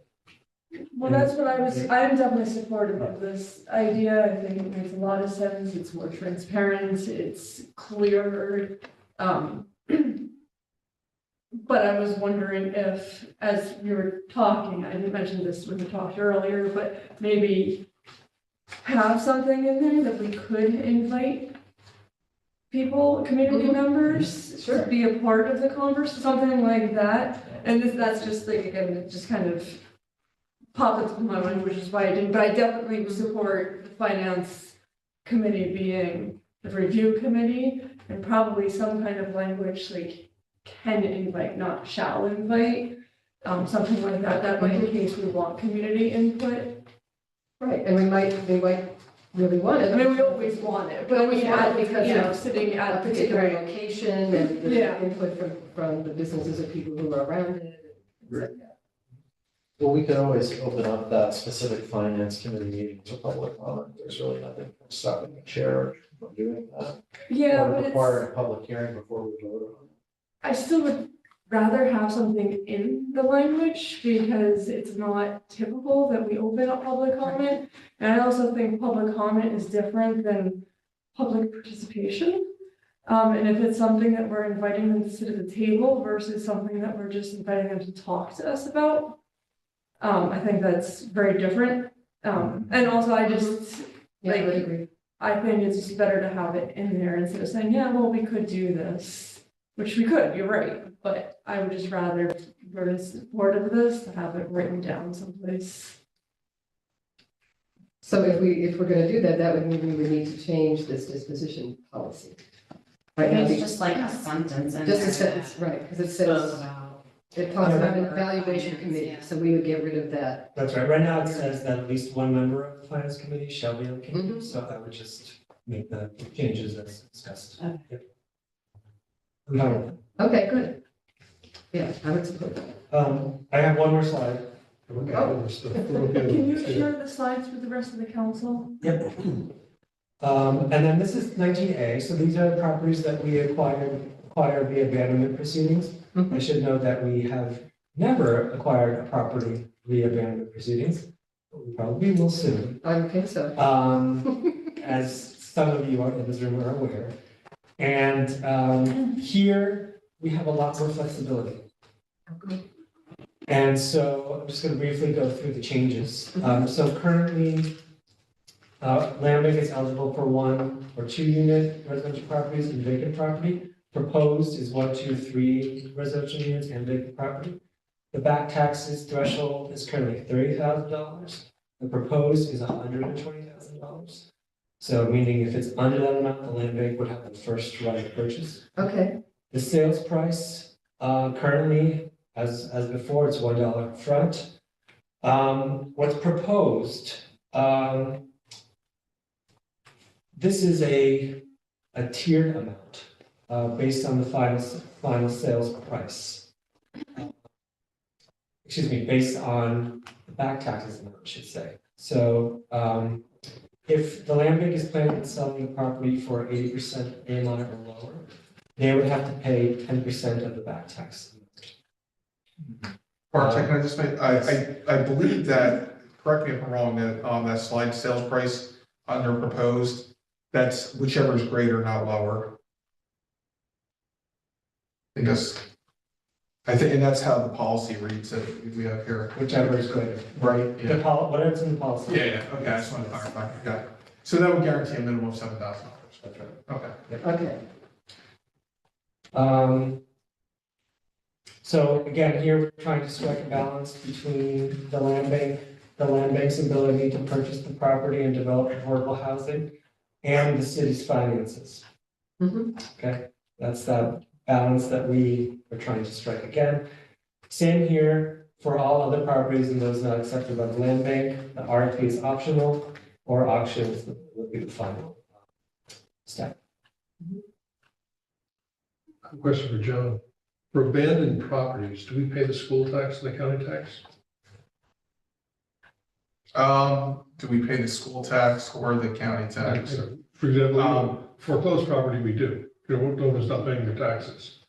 Well, that's what I'm definitely supportive of this idea. I think it makes a lot of sense. It's more transparent, it's clearer. But I was wondering if, as we were talking, I didn't mention this when we talked earlier, but maybe have something in there that we could invite people, community members to be a part of the conversation, something like that. And that's just like, again, it just kind of popped into my mind, which is why I didn't, but I definitely support the finance committee being the review committee and probably some kind of language like can invite, not shall invite. something like that, that might in case we want community input. Right, and we might really want it. I mean, we always want it, but we had, Because you know, of sitting a at the particular table. location and the Yeah. input from the businesses or people who are around it. Things like that. Well, we could always open up that specific finance committee meeting to public comment. There's really nothing stopping the chair from doing that. Yeah, Or but require it's, a public hearing before we vote on it. I still would rather have something in the language because it's not typical that we open up public comment. And I also think public comment is different than public participation. And if it's something that we're inviting them to sit at the table versus something that we're just inviting them to talk to us about, I think that's very different. And also I just, Yeah, I would like, agree. I think it's just better to have it in there instead of saying, yeah, well, we could do this, which we could, you're right. But I would just rather, if we're in support of this, to have it written down someplace. So if we're gonna do that, that would mean we would need to change this disposition policy. Right now, It's just like a sentence in there. just a sentence, right, because it Goes says, about. it talks about an Yeah. evaluation committee, Yeah. so we would get rid of that. That's right. Right now it says that at least one member of the finance committee shall be on the committee, Mhm. so I would just make the changes as discussed. Okay. Yep. I'm fine with that. Okay, good. Yeah, I would support that. I have one more slide. We'll get other stuff. We'll get Can you other stuff. share the slides with the rest of the council? Yep. And then this is 19A, so these are properties that we acquired via abandonment proceedings. I should note that we have never acquired a property via abandonment proceedings, but we probably will soon. I would think so. As some of you in this room are aware. And here, we have a lot more flexibility. And so I'm just going to briefly go through the changes. So currently, land bank is eligible for 1 or 2 unit residential properties and vacant property. Proposed is 1, 2, 3 residential units and vacant property. The back taxes threshold is currently $30,000. The proposed is $120,000. So meaning if it's under that amount, the land bank would have the first right of purchase. Okay, The sales price, currently, as before, it's $1 upfront. What's proposed, this is a tiered amount, based on the final sales price. Excuse me, based on the back taxes amount, I should say. So, if the land bank is planning on selling the property for 80% AMI or lower, they would have to pay 10% of the back tax. Bart, can I just make, I believe that, correct me if I'm wrong, that on that slide sales price under proposed, that's whichever is greater, not lower. Because I think, and that's how the policy reads it, we have here. Whichever is greater. Right, The whatever's in the policy. Yeah, okay, I just want to clarify, got it. So that would guarantee a minimum of $7,000. That's right. Okay. okay. So again, here we're trying to strike a balance between the land bank's ability to purchase the property and develop affordable housing and the city's finances. Mhm. Okay, that's that balance that we are trying to strike again. Same here for all other properties and those not accepted by the land bank. The RFP is optional or auctions would be the final step. Question for John. For abandoned properties, do we pay the school tax and the county tax? Do we pay the school tax or the county tax? For example, foreclosed property, we do. No one's not paying their taxes.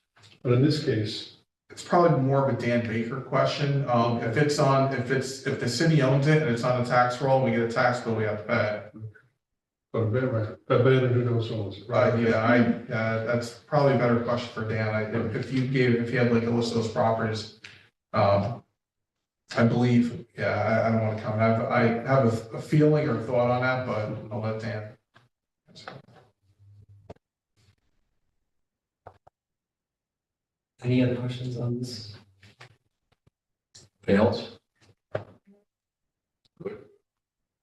But in this case, It's probably more of a Dan Baker question. If if the city owns it and it's on a tax roll, we get a tax bill, we have to pay it. but abandoned, who knows owns it, right? That's probably a better question for Dan. If you had like a list of those properties, I believe, I don't want to comment. I have a feeling or thought on that, but I'll let Dan. Any other questions on this? Fails?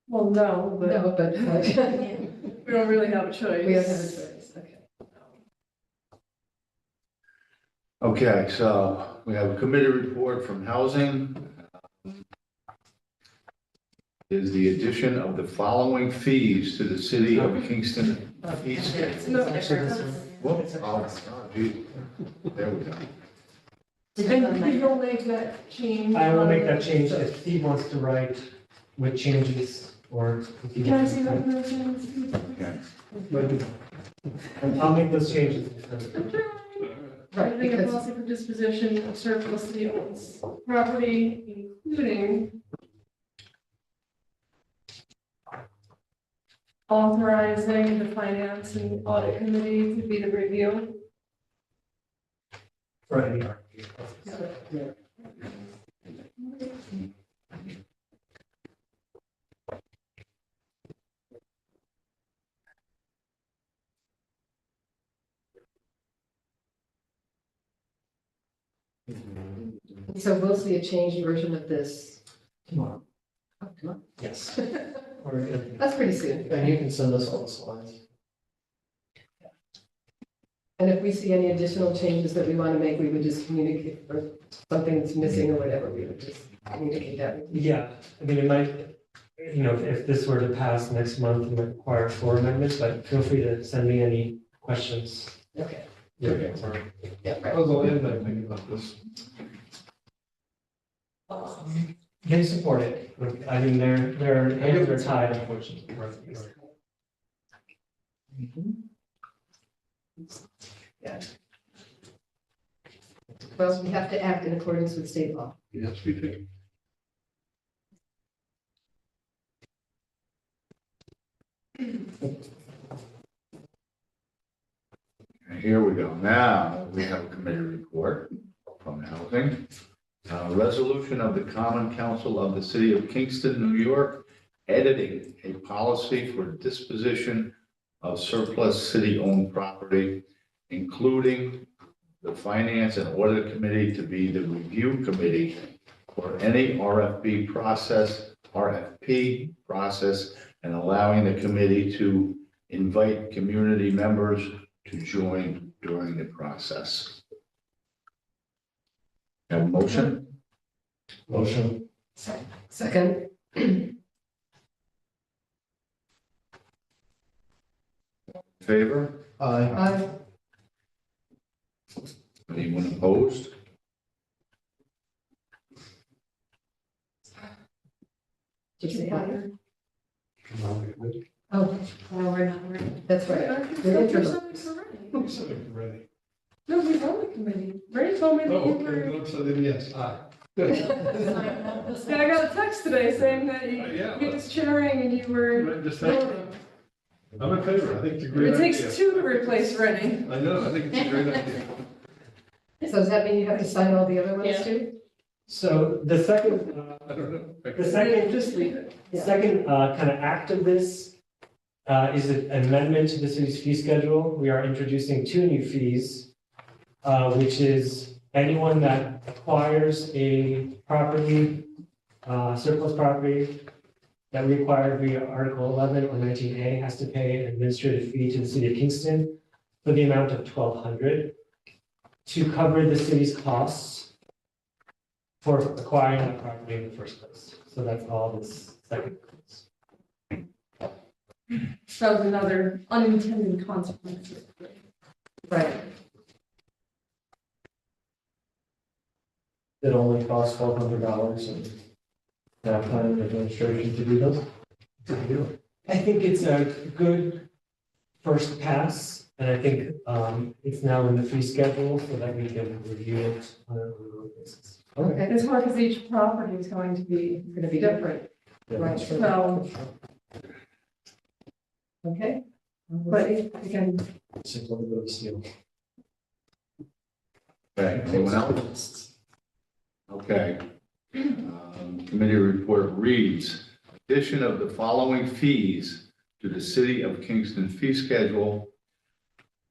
Well, no, but No, but we don't really have a choice. we don't have a choice, okay. Okay, so we have a committee report from housing. Is the addition of the following fees to the city of Kingston fee schedule. No, Whoops, oh, gee. There we go. and you'll make that change. I will make on that the- change if Steve wants to write with changes or. if he Can I wants see to- that version? Okay. I'll make those changes. Right, I think a because- policy for disposition of surplus city owns property, including authorizing the finance and audit committee to be the review. For any So we'll see a changed version of this. tomorrow. Oh, come on. Yes. Or, That's pretty soon. And you can send us all the slides. And if we see any additional changes that we want to make, we would just communicate, or something that's missing or whatever, we would just communicate that. with you. yeah, I mean, it might, if this were to pass next month, it might require 4 amendments, but feel free to send me any questions. Okay, Yeah. yeah, right. How's the land bank thinking about this? They support it. I mean, their hands are tied, unfortunately. Well, we have to act in accordance with state law. Yes, we do. Here we go. Now, we have a committee report from housing. Resolution of the Common Council of the City of Kingston, New York, editing a policy for disposition of surplus city-owned property, including the Finance and Audit Committee to be the review committee for any RFP process, and allowing the committee to invite community members to join during the process. Have a motion? Motion. Second, Favor? Aye. Anyone opposed? did you say aye? Oh, Oh, well, we're not ready. that's right. We're interlopers. Ready. No, we on the committee. Ray told me that Oh, you okay, were. no, so then yes, aye. Yeah, I got a text today saying that Yeah. he was chairing and you were Right, just that- voting. I'm in favor. I think it's a great It idea. takes two to replace Rennie. I know, I think it's a great idea. So does that mean you have to sign all the other ones Yeah. too? So the second, I don't know. the second Just leave it. Second kind of act of this is an amendment to the city's fee schedule. We are introducing 2 new fees, which is anyone that acquires a property, surplus property that we acquired via Article 11 or 19A has to pay an administrative fee to the city of Kingston for the amount of $1,200 to cover the city's costs for acquiring that property in the first place. So that's all this second. That was another unintended consequence. Right. It only costs $1,200 and that kind of administration to do those. I think it's a good first pass, and I think it's now in the fee schedule so that we can review it on a regular basis. Okay, It's hard because each property is going to be, it's gonna be different. Right. so, Okay. but again, Seems like a bit of a steal. Okay, anyone else? Okay. Committee report reads, addition of the following fees to the City of Kingston fee schedule.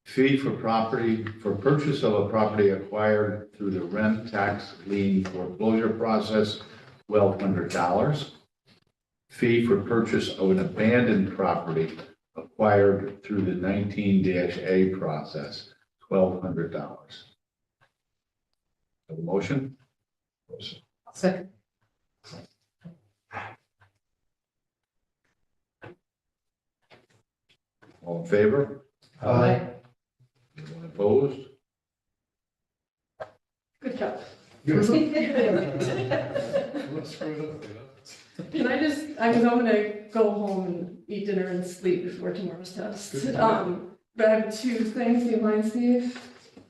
Fee for property, for purchase of a property acquired through the rent tax lien foreclosure process, $1,200. Fee for purchase of an abandoned property acquired through the 19-A process, $1,200. Have a motion? Second. All in favor? Aye. Anyone opposed? Good job. Good. Can I just, I'm gonna go home and eat dinner and sleep before tomorrow's test. But I have two things, do you mind, Steve?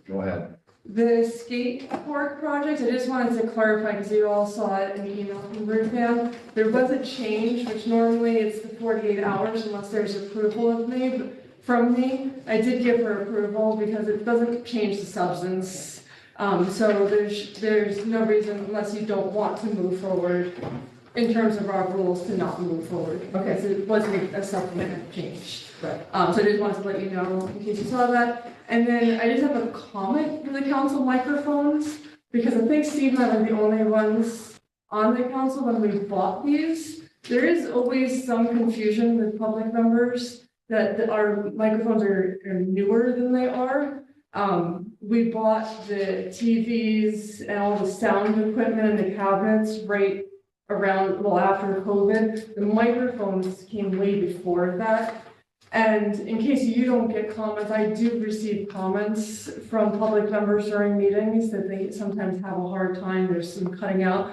Go ahead. The skate park project, I just wanted to clarify, because you all saw it in the email from Ruthvan. There was a change, which normally it's the 48 hours unless there's approval of me, but from me. I did give her approval because it doesn't change the substance. So there's no reason, unless you don't want to move forward, in terms of our rules, to not move forward. Okay. Because it wasn't a supplement change. Right. So I just wanted to let you know in case you saw that. And then I just have a comment for the council microphones, because I think Steve and I were the only ones on the council when we bought these. There is always some confusion with public members that our microphones are newer than they are. We bought the TVs and all the sound equipment and the cabinets right around, well, after COVID. The microphones came way before that. And in case you don't get comments, I do receive comments from public members during meetings that they sometimes have a hard time, there's some cutting out.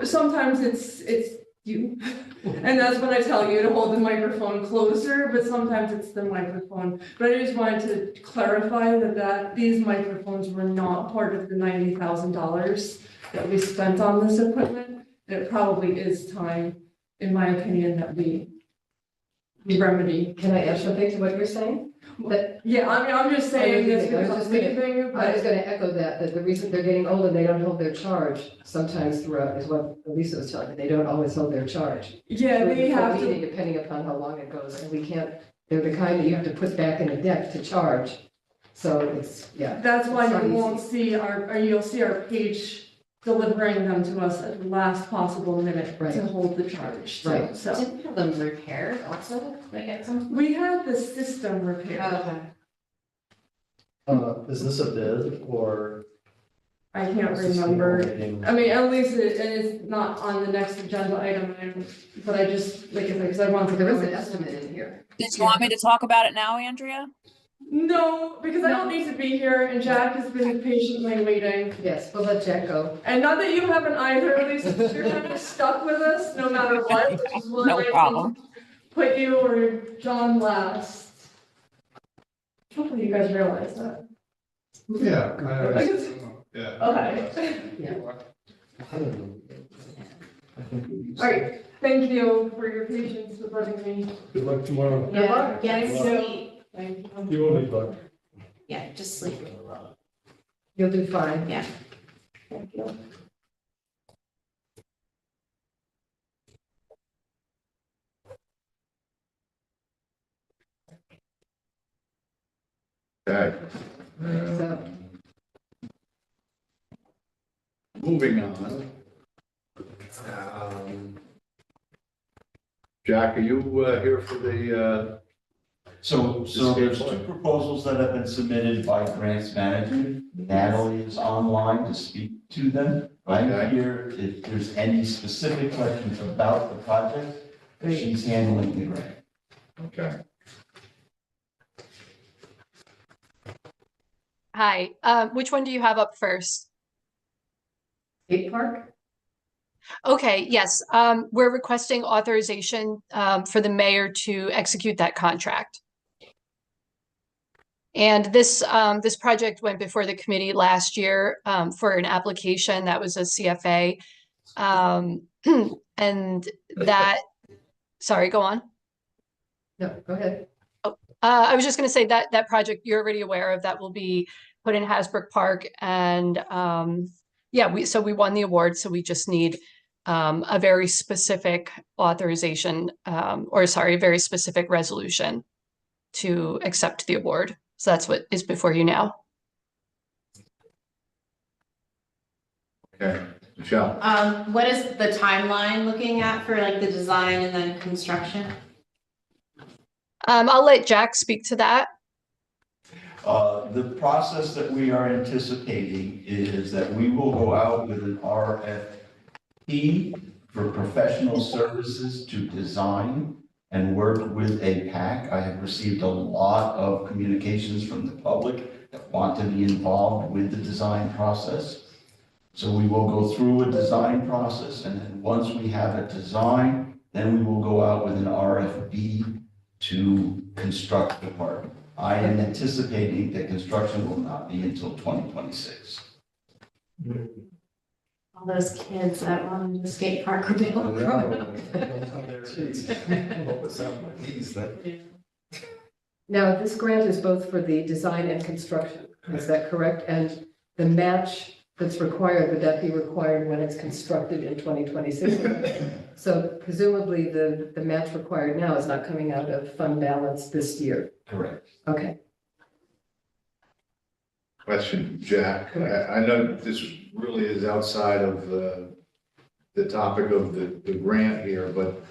Sometimes it's you, and that's when I tell you to hold the microphone closer, but sometimes it's the microphone. But I just wanted to clarify that these microphones were not part of the $90,000 that we spent on this equipment. It probably is time, in my opinion, that we remedy. Can I add something to what you're saying? That, Yeah, I mean, I'm just saying this I was because just I'm gonna- leaving, I was but gonna echo that the reason they're getting older, they don't hold their charge sometimes throughout, is what Lisa was telling me, they don't always hold their charge. yeah, For they the have meeting, to, depending upon how long it goes, and we can't, they're the kind that you have to put back in the deck to charge. So it's, yeah. that's why It's not you won't easy. see or you'll see our page delivering them to us at the last possible minute Right. to hold the charge. Right. So Didn't we have them repaired also, like at some? we had the system repaired. Okay. Is this a bid or? I can't is this the remember. waiting? I mean, at least it is not on the next agenda item, but I just, like I said, because I wanted to. There is an estimate in here. Did you want me to talk about it now, Andrea? No, because I don't need to be here and Jack has been patiently waiting. Yes, we'll let Jack go. And not that you haven't either, Lisa, you're kind of stuck with us no matter what, which is why No I can problem. put you or John last. Hopefully you guys realize that. Yeah. Yeah. Okay. Yeah. All right, thank you for your patience with letting me. Good luck tomorrow. Good luck. Get Thank you. sleep. Thank you. You will need luck. Yeah, just sleep. You'll do fine. Yeah. Thank you. Okay. So, Moving on. Jack, are you here for the, So there's Escape two plan. proposals that have been submitted by grants management. Natalie is online to speak to them. I'm Okay. here if there's any specific questions about the project. She's handling the grant. okay. Hi, which one do you have up first? skate park? Okay, yes, we're requesting authorization for the mayor to execute that contract. And this project went before the committee last year for an application that was a CFA. And that, sorry, go on. No, go ahead. I was just going to say that that project you're already aware of that will be put in Hasbrook Park, and yeah, we won the award, so we just need a very specific authorization, or sorry, a very specific resolution to accept the award. So that's what is before you now. Okay, Michelle. What is the timeline looking at for like the design and then construction? I'll let Jack speak to that. The process that we are anticipating is that we will go out with an RFP for professional services to design and work with a PAC. I have received a lot of communications from the public that want to be involved with the design process. So we will go through a design process, and then once we have a design, then we will go out with an RFP to construct the park. I am anticipating that construction will not be until 2026. All those kids that run in the skate park will be able to grow up. Now, this grant is both for the design and construction, is that correct? And the match that's required, would that be required when it's constructed in 2026? So presumably the match required now is not coming out of fund balance this year. Correct. Okay. Question, Jack. I know this really is outside of the topic of the grant here, but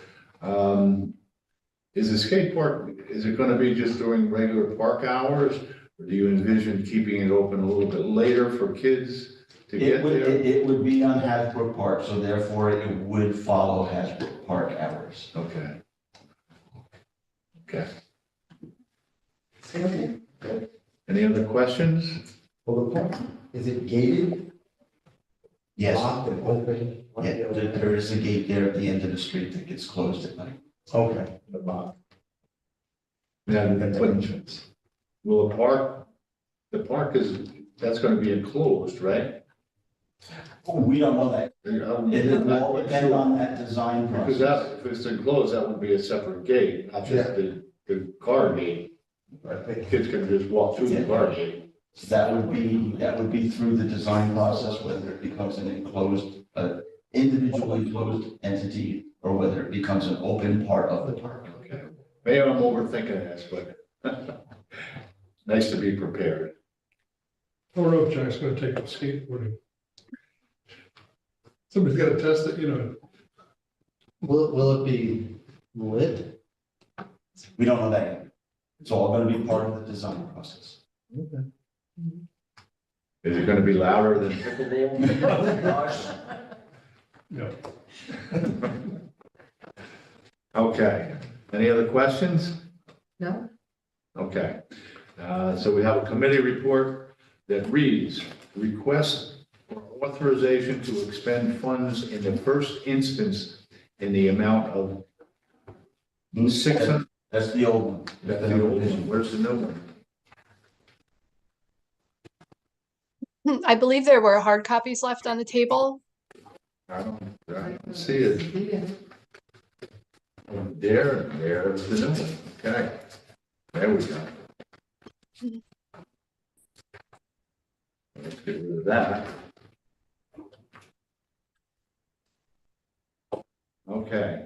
is the skate park, is it going to be just during regular park hours? Or do you envision keeping it open a little bit later for kids to get there? It would be on Hasbrook Park, so therefore it would follow Hasbrook Park hours. Okay. Okay. Okay. Good. Any other questions? Well, the park, is it gated? Yes, Locked and open? yeah, there is a gate there at the end of the street that gets closed at night. Okay, the lock. Yeah, And the entrance. will the park is, that's going to be enclosed, right? Oh, we don't know that. It will all depend on that design Because process. that, if it's enclosed, that would be a separate gate, not just the car gate. Kids can just walk through the car gate. That would be through the design process, whether it becomes an enclosed, individually enclosed entity, or whether it becomes an open part of the park. Okay. Maybe I'm overthinking this, but nice to be prepared. I don't know if Jack's gonna take up skateboarding. Somebody's gotta test it, you know. Will it be lit? We don't know that yet. It's all gonna be part of the design process. Okay. Is it gonna be louder than pickleball? No. Okay, any other questions? No? Okay, so we have a committee report that reads, request for authorization to expend funds in the first instance in the amount of 600. That's the old one. That's the old one. Where's the new one? I believe there were hard copies left on the table. I don't see it. There's the new one. Okay, there we go. Let's get rid of that. Okay.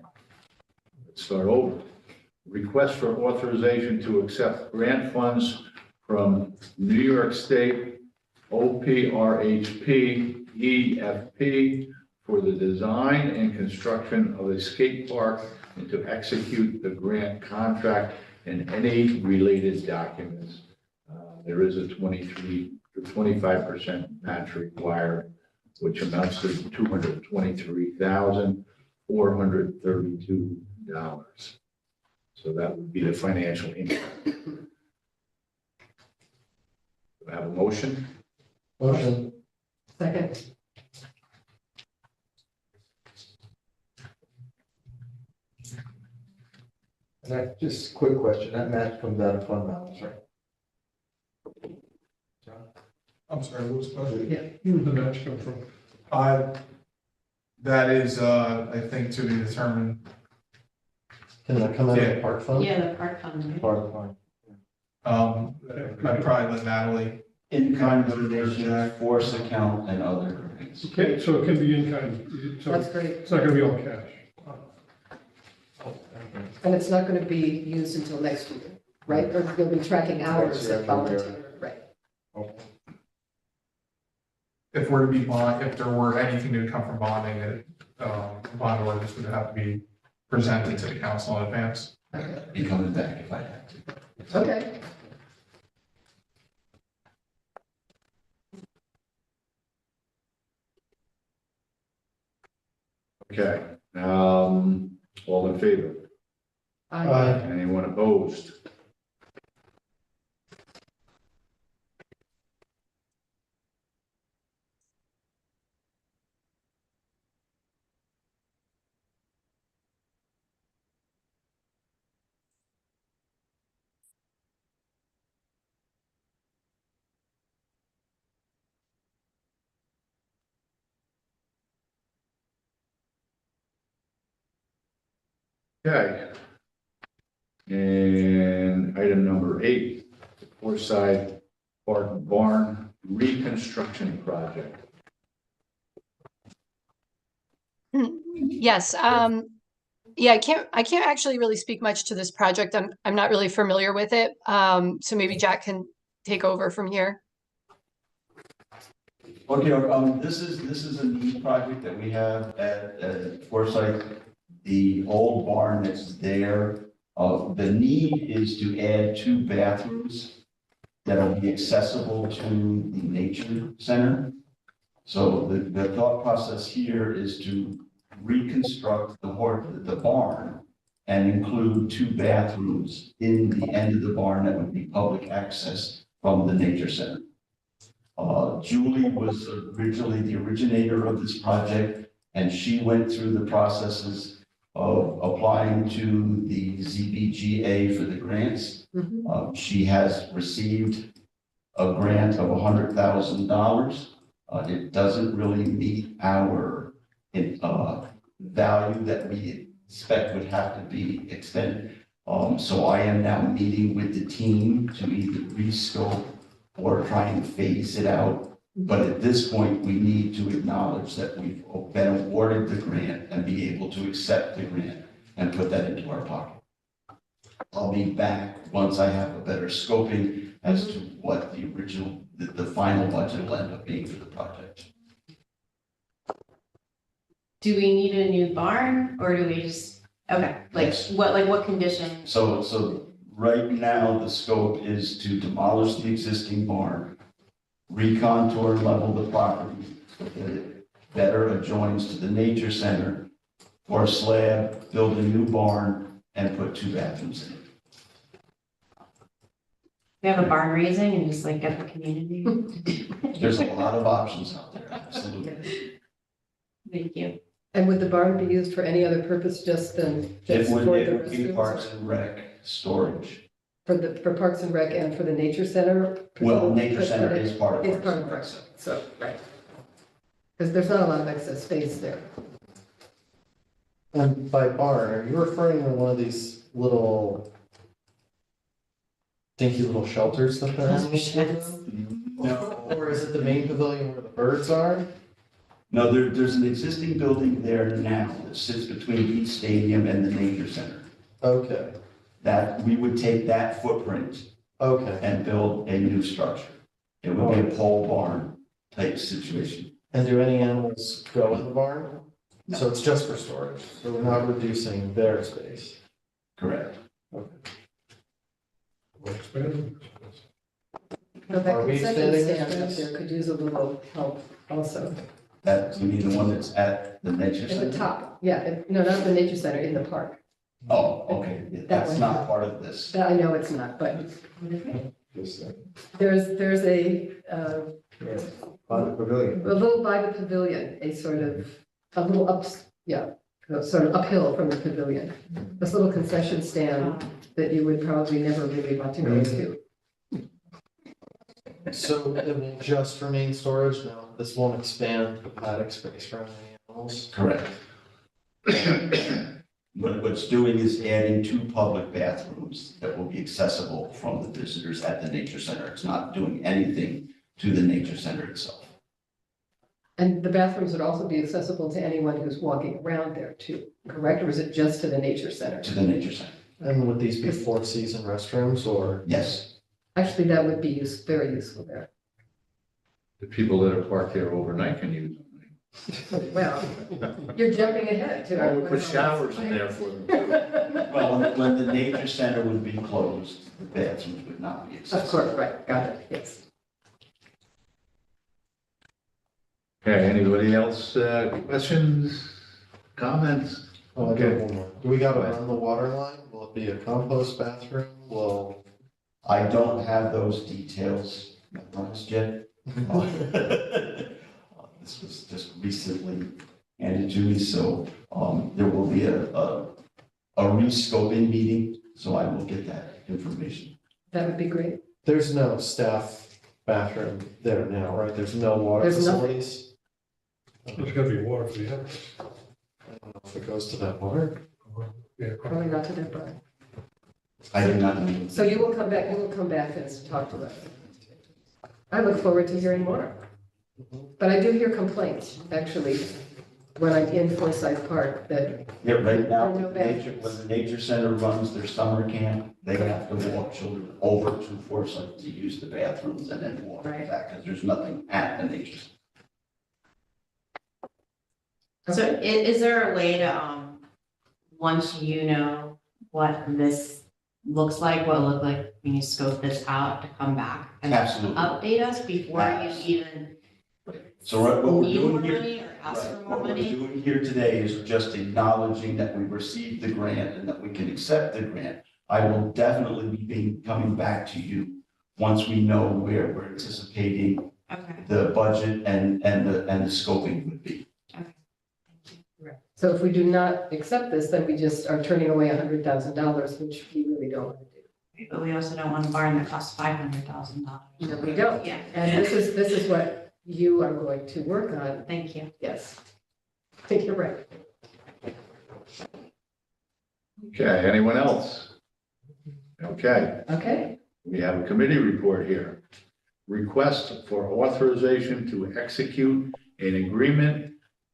Let's start over. Request for authorization to accept grant funds from New York State OPRHP EFP for the design and construction of a skate park and to execute the grant contract and any related documents. There is a 25% match required, which amounts to $223,432. So that would be the financial impact. Do I have a motion? Motion. Second. And that, just a quick question, that match comes out of fund balance, right? John? I'm sorry, what was the question? Where did the match come from? That is, I think, to be determined. Can that come out of the park fund? Yeah, the park fund. Part of the fund. I'd probably let Natalie. In-kind donation, force account, and other grants. Okay, so it can be in kind, so That's great. it's not gonna be all cash. And it's not going to be used until next year, right? Or you'll be tracking hours of volunteer, right? If we're to be if there were anything to come from bonding, it, bond orders would have to be presented to the council in advance. Be coming back if I have to. Okay. Okay, all in favor? Anyone opposed? Okay. And item number 8, the Forsyth Park Barn Reconstruction Project. Yes, yeah, I can't actually really speak much to this project. I'm not really familiar with it. So maybe Jack can take over from here. Okay, this is a neat project that we have at Forsyth. The old barn that's there, the need is to add 2 bathrooms that'll be accessible to the nature center. So the thought process here is to reconstruct the barn and include 2 bathrooms in the end of the barn that would be public access from the nature center. Julie was originally the originator of this project, and she went through the processes of applying to the ZBGA for the grants. She has received a grant of $100,000. It doesn't really meet our value that we expect would have to be expended. So I am now meeting with the team to either rescope or try and phase it out. But at this point, we need to acknowledge that we've been awarded the grant and be able to accept the grant and put that into our pocket. I'll be back once I have a better scoping as to what the original, the final budget will end up being for the project. Do we need a new barn or do we just, okay, Yes. what condition? So right now, the scope is to demolish the existing barn, recontour and level the property so that it better adjoins to the nature center, pour a slab, build a new barn, and put 2 bathrooms in it. We have a barn raising and just get the community. There's a lot of options out there, absolutely. Thank you. And would the barn be used for any other purpose just than just It for would the be restrooms? Parks and Rec storage. For Parks and Rec and for the Nature Center? Well, Nature Center is part of It's Parks part and of Rec. Parks, so, right. Because there's not a lot of excess space there. And by barn, are you referring to one of these little dinky little shelters that they're having? No, Or is it the main pavilion where the birds are? no, there's an existing building there now that sits between East Stadium and the Nature Center. Okay, That we would take that footprint okay. and build a new structure. It would be a pole barn type situation. And do any animals go in the barn? No. So it's just for storage, so we're not reducing their space. Correct. But that Are we concession expanding stand up this? there could use a little help also. That, you mean the one that's at the Nature At Center? the top, yeah, no, not the Nature Center, in the park. Oh, okay, that's one. not part of this. That I know it's not, but there's a, By the pavilion. a little by the pavilion, a little sort of uphill from the pavilion. This little concession stand that you would probably never really want to go to. So it will just remain storage now, this won't expand the paddock space for any animals? Correct. What it's doing is adding 2 public bathrooms that will be accessible from the visitors at the Nature Center. It's not doing anything to the Nature Center itself. And the bathrooms would also be accessible to anyone who's walking around there too, correct? Or is it just to the Nature Center? To the Nature Center. And would these be 4-season restrooms or? Yes. Actually, that would be very useful there. The people that are parked there overnight can use them. Well, you're jumping ahead to. Or we put showers in there for them. Well, when the Nature Center would be closed, the bathrooms would not be accessible. Of course, right, got it, yes. Okay, anybody else, questions? comments? Oh, I got Okay. one more. Do we gotta run the water line? Will it be a compost bathroom? Will? I don't have those details memorized yet. This was just recently handed to me, so, there will be a re-scoping meeting, so I will get that information. That would be great. There's no staff bathroom there now, right? There's no water There's nothing. facilities? There's gotta be water for the others. I don't know if it goes to that water. Yeah. Probably not to that part. I do not know. So you will come back and talk to us. I look forward to hearing more. But I do hear complaints, actually, when I'm in Forsyth Park, that Yeah, right now, There are no when the nature center runs their summer camp, they have to walk children over to Forsyth to use the bathrooms and then walk Right. back, because there's nothing at the nature center. So is there a way to, once you know what this looks like, what it looked like when you scope this out, to come back and Absolutely. update us before you Yes. even So what we're need more doing here. money or ask for Right. more What we're money? doing here today is just acknowledging that we received the grant and that we can accept the grant. I will definitely be coming back to you once we know where we're anticipating Okay. the budget and the scoping would be. so if we do not accept this, then we just are turning away $100,000, which we really don't want to do. But we also don't want a barn that costs $500,000. No, we don't. Yeah, And this is what you are going to work on. thank you. Yes. I think you're right. Okay, anyone else? Okay, Okay. we have a committee report here. Request for authorization to execute an agreement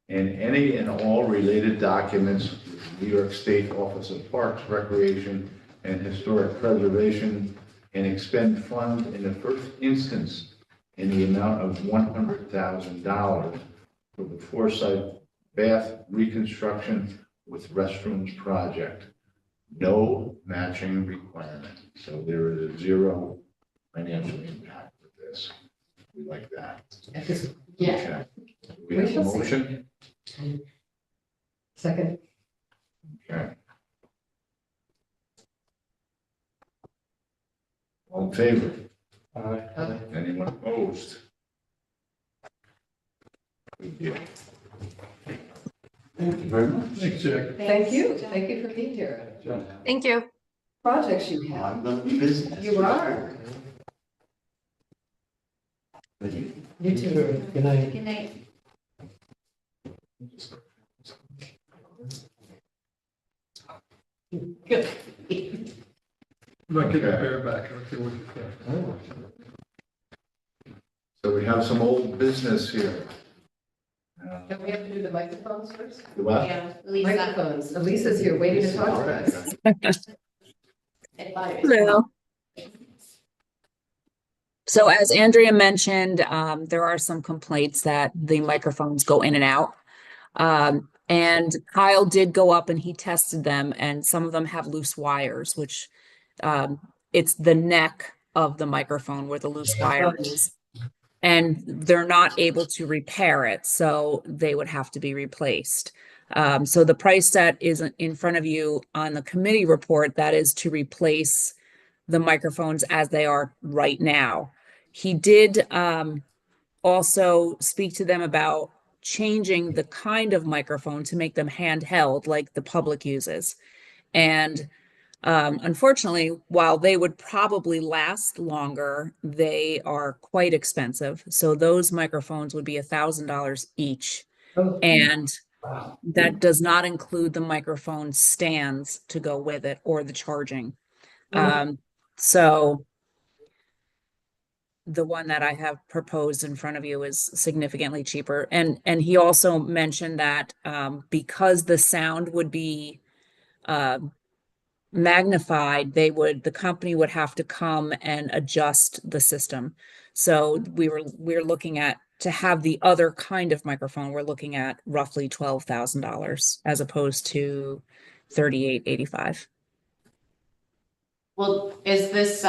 and any and all related documents with the New York State Office of Parks, Recreation, and Historic Preservation, and expend funds in the first instance in the amount of $100,000 for the Forsyth Bath reconstruction with restrooms project. No matching requirement, so there is a zero financial impact with this. We like that. Yeah. Okay. We We have a shall see. motion? Second. Okay. All in favor? Anyone opposed? Good deal. Thank you very much. Thanks, Jack. Thank you. Thank you for being here. Thank you. Projects you have. I'm gonna be busy. You are. Good evening. You too. Good night. Good night. Good. I'm not getting the bear back. I don't care what you think. So we have some old business here. Don't we have to do the microphones first? The what? Yeah, Lisa. Microphones. Elisa's here waiting to talk to us. Hello. So as Andrea mentioned, there are some complaints that the microphones go in and out. And Kyle did go up and he tested them, and some of them have loose wires, which it's the neck of the microphone where the loose wire is. And they're not able to repair it, so they would have to be replaced. So the price that is in front of you on the committee report, that is to replace the microphones as they are right now. He did also speak to them about changing the kind of microphone to make them handheld like the public uses. And unfortunately, while they would probably last longer, they are quite expensive. So those microphones would be $1,000 each. Oh. And that does not include the microphone stands to go with it or the charging. So the one that I have proposed in front of you is significantly cheaper. And he also mentioned that because the sound would be magnified, the company would have to come and adjust the system. So we're looking at, to have the other kind of microphone, we're looking at roughly $12,000 as opposed to $3,885. Well, is this,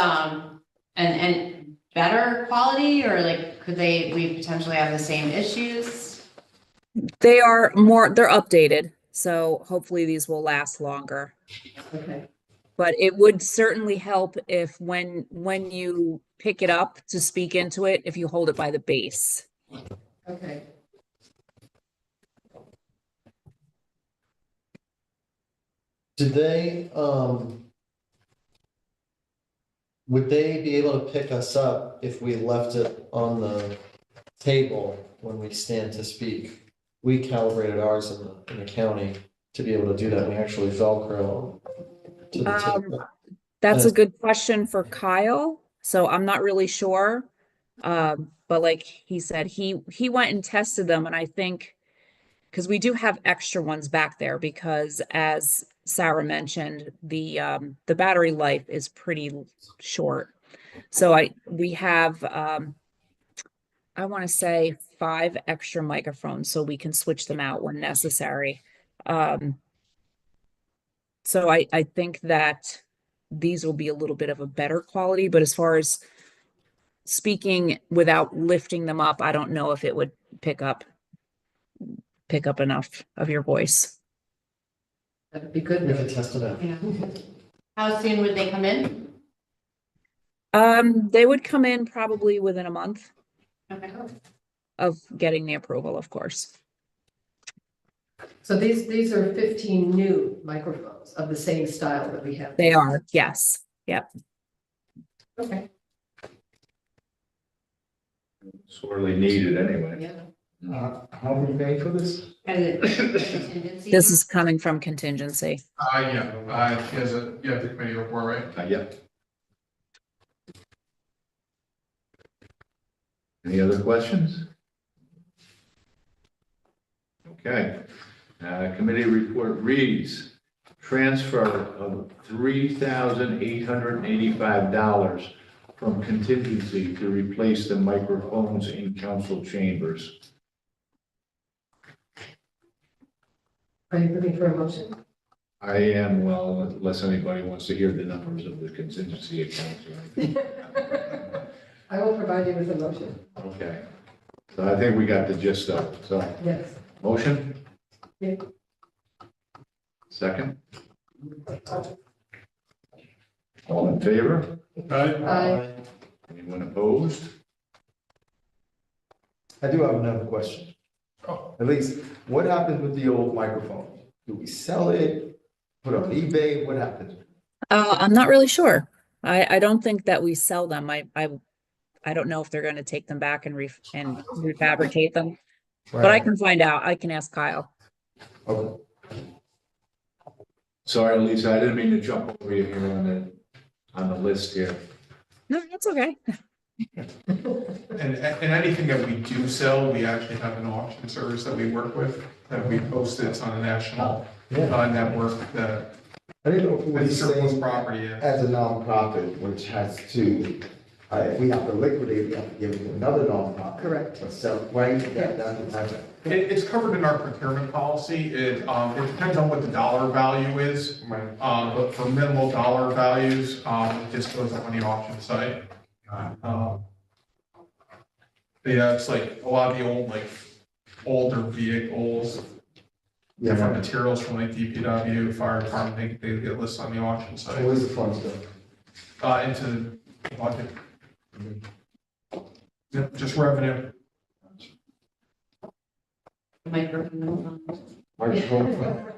and better quality, or like, we potentially have the same issues? They're updated. So hopefully these will last longer. Okay, But it would certainly help if when you pick it up to speak into it, if you hold it by the base. okay. Did they, would they be able to pick us up if we left it on the table when we stand to speak? We calibrated ours in the county to be able to do that. We actually Velcro to the table. That's a And good question for Kyle. So I'm not really sure. But like he said, he went and tested them, and I think because we do have extra ones back there because as Sarah mentioned, the battery life is pretty short. So we have I want to say 5 extra microphones so we can switch them out when necessary. So I think that these will be a little bit of a better quality, but as far as speaking without lifting them up, I don't know if it would pick up enough of your voice. That would be good. we could test it out. Yeah. How soon would they come in? They would come in probably within a month Okay. of getting the approval, of course. So these are 15 new microphones of the same style that we have. They are, yes. Yep. Okay, Sorely needed anyway. yeah. How are we paying for this? And it contingency? This is coming from contingency. Yeah, you have the committee report, right? Not yet. Any other questions? Okay. Committee report reads, transfer of $3,885 from contingency to replace the microphones in council chambers. Are you looking for a motion? I am, well, unless anybody wants to hear the numbers of the contingency accounts. I will provide you with a motion. Okay. So I think we got the gist of it. So, Yes. motion? Yeah. Second? All in favor? Aye. Anyone opposed? I do have another question. At least, what happens with the old microphone? Do we sell it, put it on eBay? What happens? I'm not really sure. I don't think that we sell them. I don't know if they're going to take them back and refabricate them, but I can find out. I can ask Kyle. Okay. Sorry, Lisa, I didn't mean to jump over you here on the list here. No, that's okay. And anything that we do sell, we actually have an auction service that we work with, that we post it on a national network that I didn't know if we it's were surplus saying property. Yeah. as a nonprofit, which has to, if we have to liquidate, we have to give it to another nonprofit. Correct. But sell, right? That's what It's covered in our procurement policy. It depends on what the dollar value is. Right. But for minimal dollar values, it just goes up on the auction site. Yeah, it's like a lot of the older vehicles, different materials from like DPW, fire department, they get listed on the auction site. Where's the funds go? Into the budget. Yep, just revenue. Microphone. Microphone.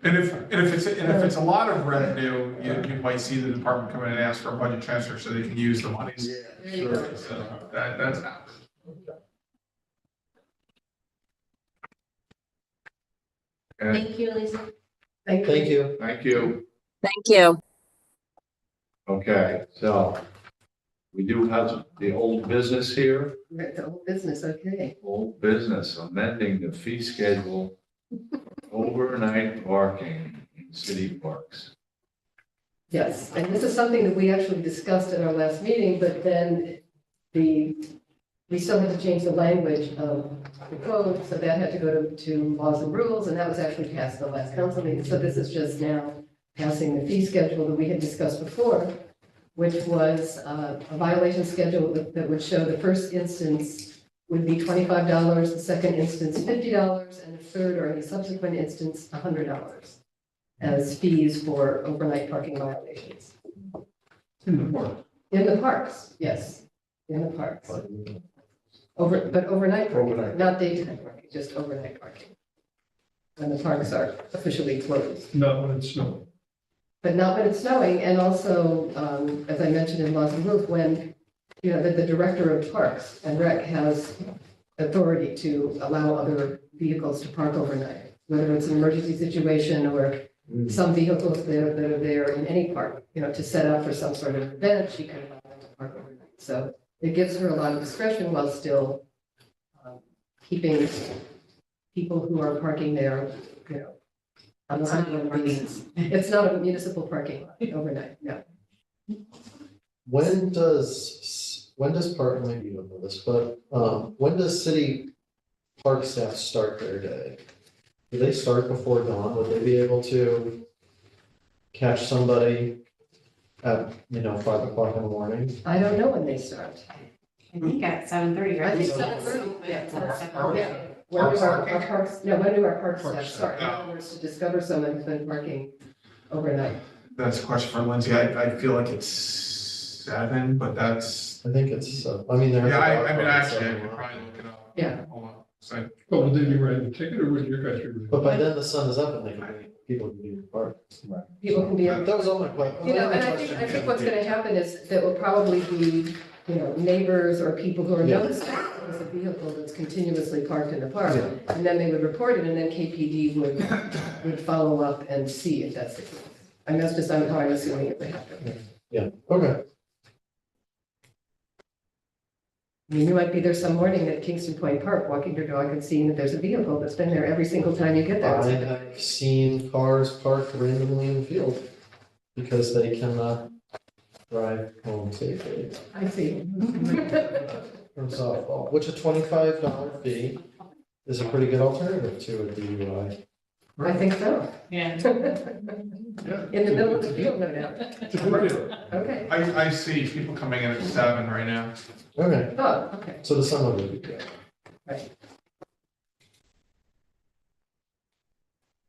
And if it's a lot of revenue, you might see the department come in and ask for a budget transfer so they can use the monies. There you go. So that's how. Okay, Thank you, Lisa. Thank Thank you. you. thank you. Thank you. Okay, so we do have the old business here. We're at the old business, okay. Old business, amending the fee schedule, overnight parking in city parks. Yes, and this is something that we actually discussed at our last meeting, but then we still had to change the language of the code, so that had to go to laws and rules, and that was actually passed at the last council meeting. So this is just now passing the fee schedule that we had discussed before, which was a violation schedule that would show the first instance would be $25, the second instance $50, and the third or any subsequent instance $100 as fees for overnight parking violations. In the park. In the parks, yes, in the parks. But overnight parking, Overnight. not daytime parking, just overnight parking. When the parks are officially closed. Not when it's snowing. But not when it's snowing, and also, as I mentioned in Laws and Rules, when, you know, that the director of Parks and Rec has authority to allow other vehicles to park overnight, whether it's an emergency situation or some vehicles that are there in any park, you know, to set up for some sort of event, she can allow them to park overnight. So it gives her a lot of discretion while still keeping people who are parking there, you know, on the regular basis. It's not a municipal parking lot overnight, no. When does park, maybe you don't know this, but, when does city park staff start their day? Do they start before dawn? Would they be able to catch somebody at, 5 o'clock in the morning? I don't know when they start. I think at 7:30, right? I think 7:30, yeah. When do our parks, no, when do our park staff start? In other words, to discover someone who's been parking overnight. That's a question for Lindsay. I feel like it's 7, but that's, I think it's, I mean, there's. yeah, a dog I mean, park at actually, I 7 could o'clock. probably look it up. Yeah. Hold on. So, But would they be writing the ticket or would your guys be writing? But by then the sun is up and people can be in the park. People can be, That was all my question. you know, and I think what's gonna happen is that will probably be, you know, neighbors or people who are Yeah. noticing there's a vehicle that's continuously parked in the park. And then they would report it, and then KPD would follow up and see if that's the case. I mean, that's just how I'm assuming it would happen. Yeah, okay. I mean, you might be there some morning at Kingston Point Park, walking your dog and seeing that there's a vehicle that's been there every single time you get I there. have seen cars parked randomly in the field because they cannot drive home safely I see. from softball, which a $25 fee is a pretty good alternative to a DUI. I think so. Yeah. In the middle of the field, no doubt. Okay. I see people coming in at 7 right now. Okay, Oh, okay. so the summer would be good.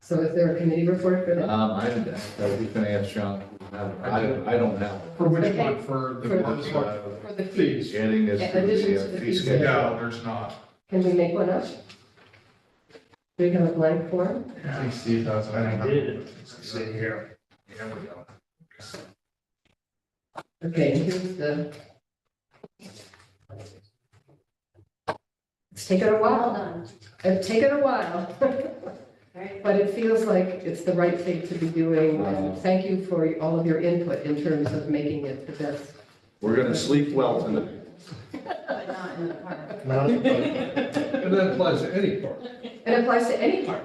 So is there a committee report for that? We can ask John. I don't have. For which Okay. one? For the, For the fees, Adding this In to addition the to the fee fees. schedule. no, there's not. can we make one up? Do we have a blank form? Let me see if that's, I don't know. See here. Here we go. Okay, and here's the. It's taken a Well while. done. It's taken a while. Right. But it feels like it's the right thing to be doing. And thank you for all of your input in terms of making it the best. We're gonna sleep well tonight. But not in the park. Not at the And that applies to any park. And it applies to any park.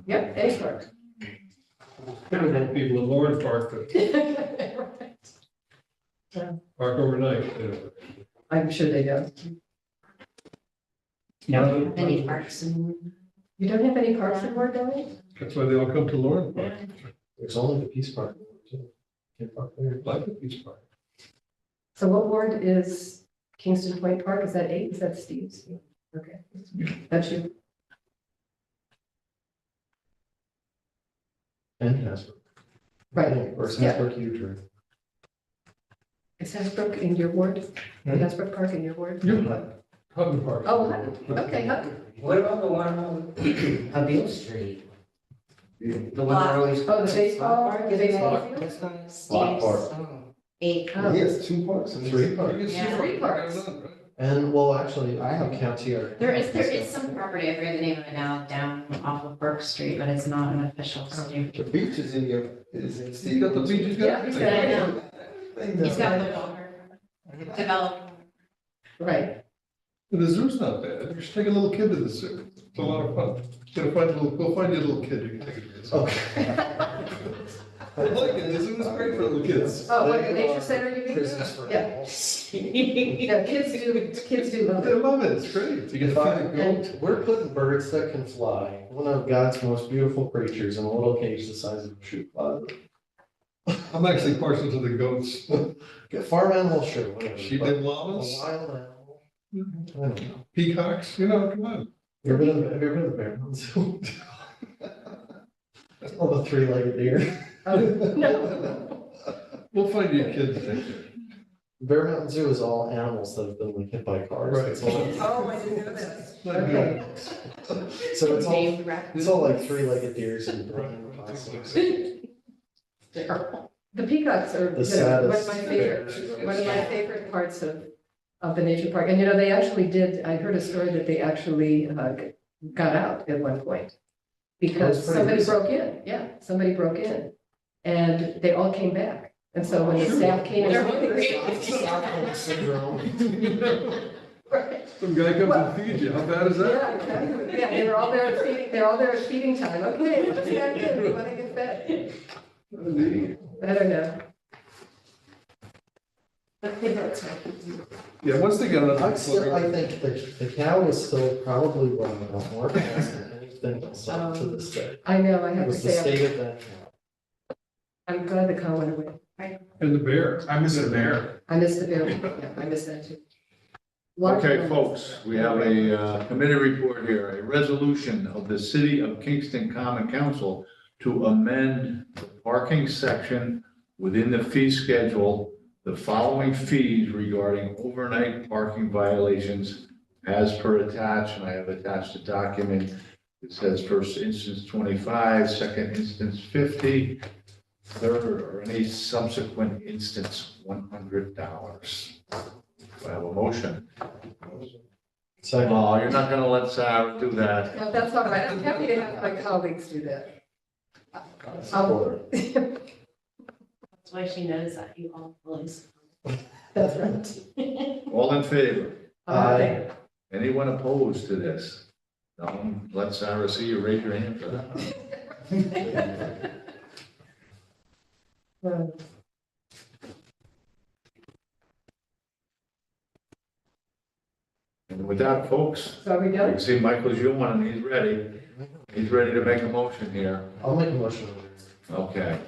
Yep, any park. There are people in Lawrence Park that park overnight. I'm sure they do. No. Any parks and. You don't have any parks in Ward Village? That's why they all come to Lawrence Park. There's only the Peace Park. Can't park there. Like the Peace Park. So what ward is Kingston Point Park? Is that 8? Is that Steve's? Okay, that's you. And Hasbrook. Right. Or is Yeah. Hasbrook huge? Or- Is Hasbrook in your ward? Hasbrook Park in your ward? Hutton Park. Oh, Hutton. Okay, Hutton. What about the one on Beale Street? The one that always. Oh, the baseball, the baseball field? This one? Block park. Oh. 8. Oh, Yes, 2 parks. and 3 parks. Yeah. 3 parks. And well, actually, I have count here. There is some property, I forget the name of it now, down off of Burke Street, but it's not an official street. The beach is in your, is in Steve. You got the beaches. Yeah, he's got it. I know. He's got the water developed. Right. And the zoo's not bad. Just take a little kid to the zoo. It's a lot of fun. Go find your little kid. You can take it to the zoo. Okay. I like it. The zoo is great for little kids. Oh, what, the nature center you mean? Prisons for Yeah. animals. Yeah, kids do love They it. love it. It's great. You get If to I- feel the goat. and we're putting birds that can fly, one of God's most beautiful creatures in a little cage the size of a shoe closet. I'm actually partial to the goats. Farm animal, sure, whatever. Sheep but and a llamas. wild animal. I don't know. Peacocks, you know, come on. Have you ever been to the Bear Mountain Zoo? All the three-legged deer. No. We'll find you kids next year. Bear Mountain Zoo is all animals that have been like hit by cars. Right. It's all- Oh, I didn't know this. Okay. So it's all, Named raccoons. it's all like three-legged deers and brown possums. The peacocks are, The one of saddest my bears. favorite, one of my favorite parts of the nature park. And they actually did, I heard a story that they actually got out at one point. Because That was pretty somebody recent. broke in, yeah, somebody broke in. And they all came back. And so when the staff came in. Stockholm syndrome. Right. Some guy comes and feeds you, how bad is that? Yeah, exactly. Yeah, they were all there at feeding, they're all there at feeding time. Okay, let's get in, we want to get fed. I don't know. Yeah, once they get enough. I think the cow is still probably one of the more fast than anything else up to this day. I know, I It have to was the say, state of that cow. I'm glad the cow went away. And the bear. I miss the bear. I missed the bear, yeah, I missed that too. Okay, folks, we have a committee report here, a resolution of the City of Kingston Common Council to amend the parking section within the fee schedule, the following fees regarding overnight parking violations as per attached, and I have attached a document. It says first instance 25, second instance 50, third or any subsequent instance $100. Do I have a motion? Second. Oh, you're not gonna let Sarah do that. No, that's all right, I'm happy to have my colleagues do that. Support. That's why she knows that you all always. That's right. All in favor? Aye. Anyone opposed to this? No, let Sarah see you, raise your hand for that. And with that, folks, So are we I done? can see Michael Schumann, and he's ready. He's ready to make a motion here. I'll make a motion. Okay.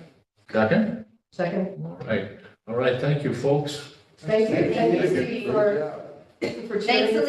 Second? Second? All right, thank you, folks. Thank you, thank you Steve, for Thanks, chairing this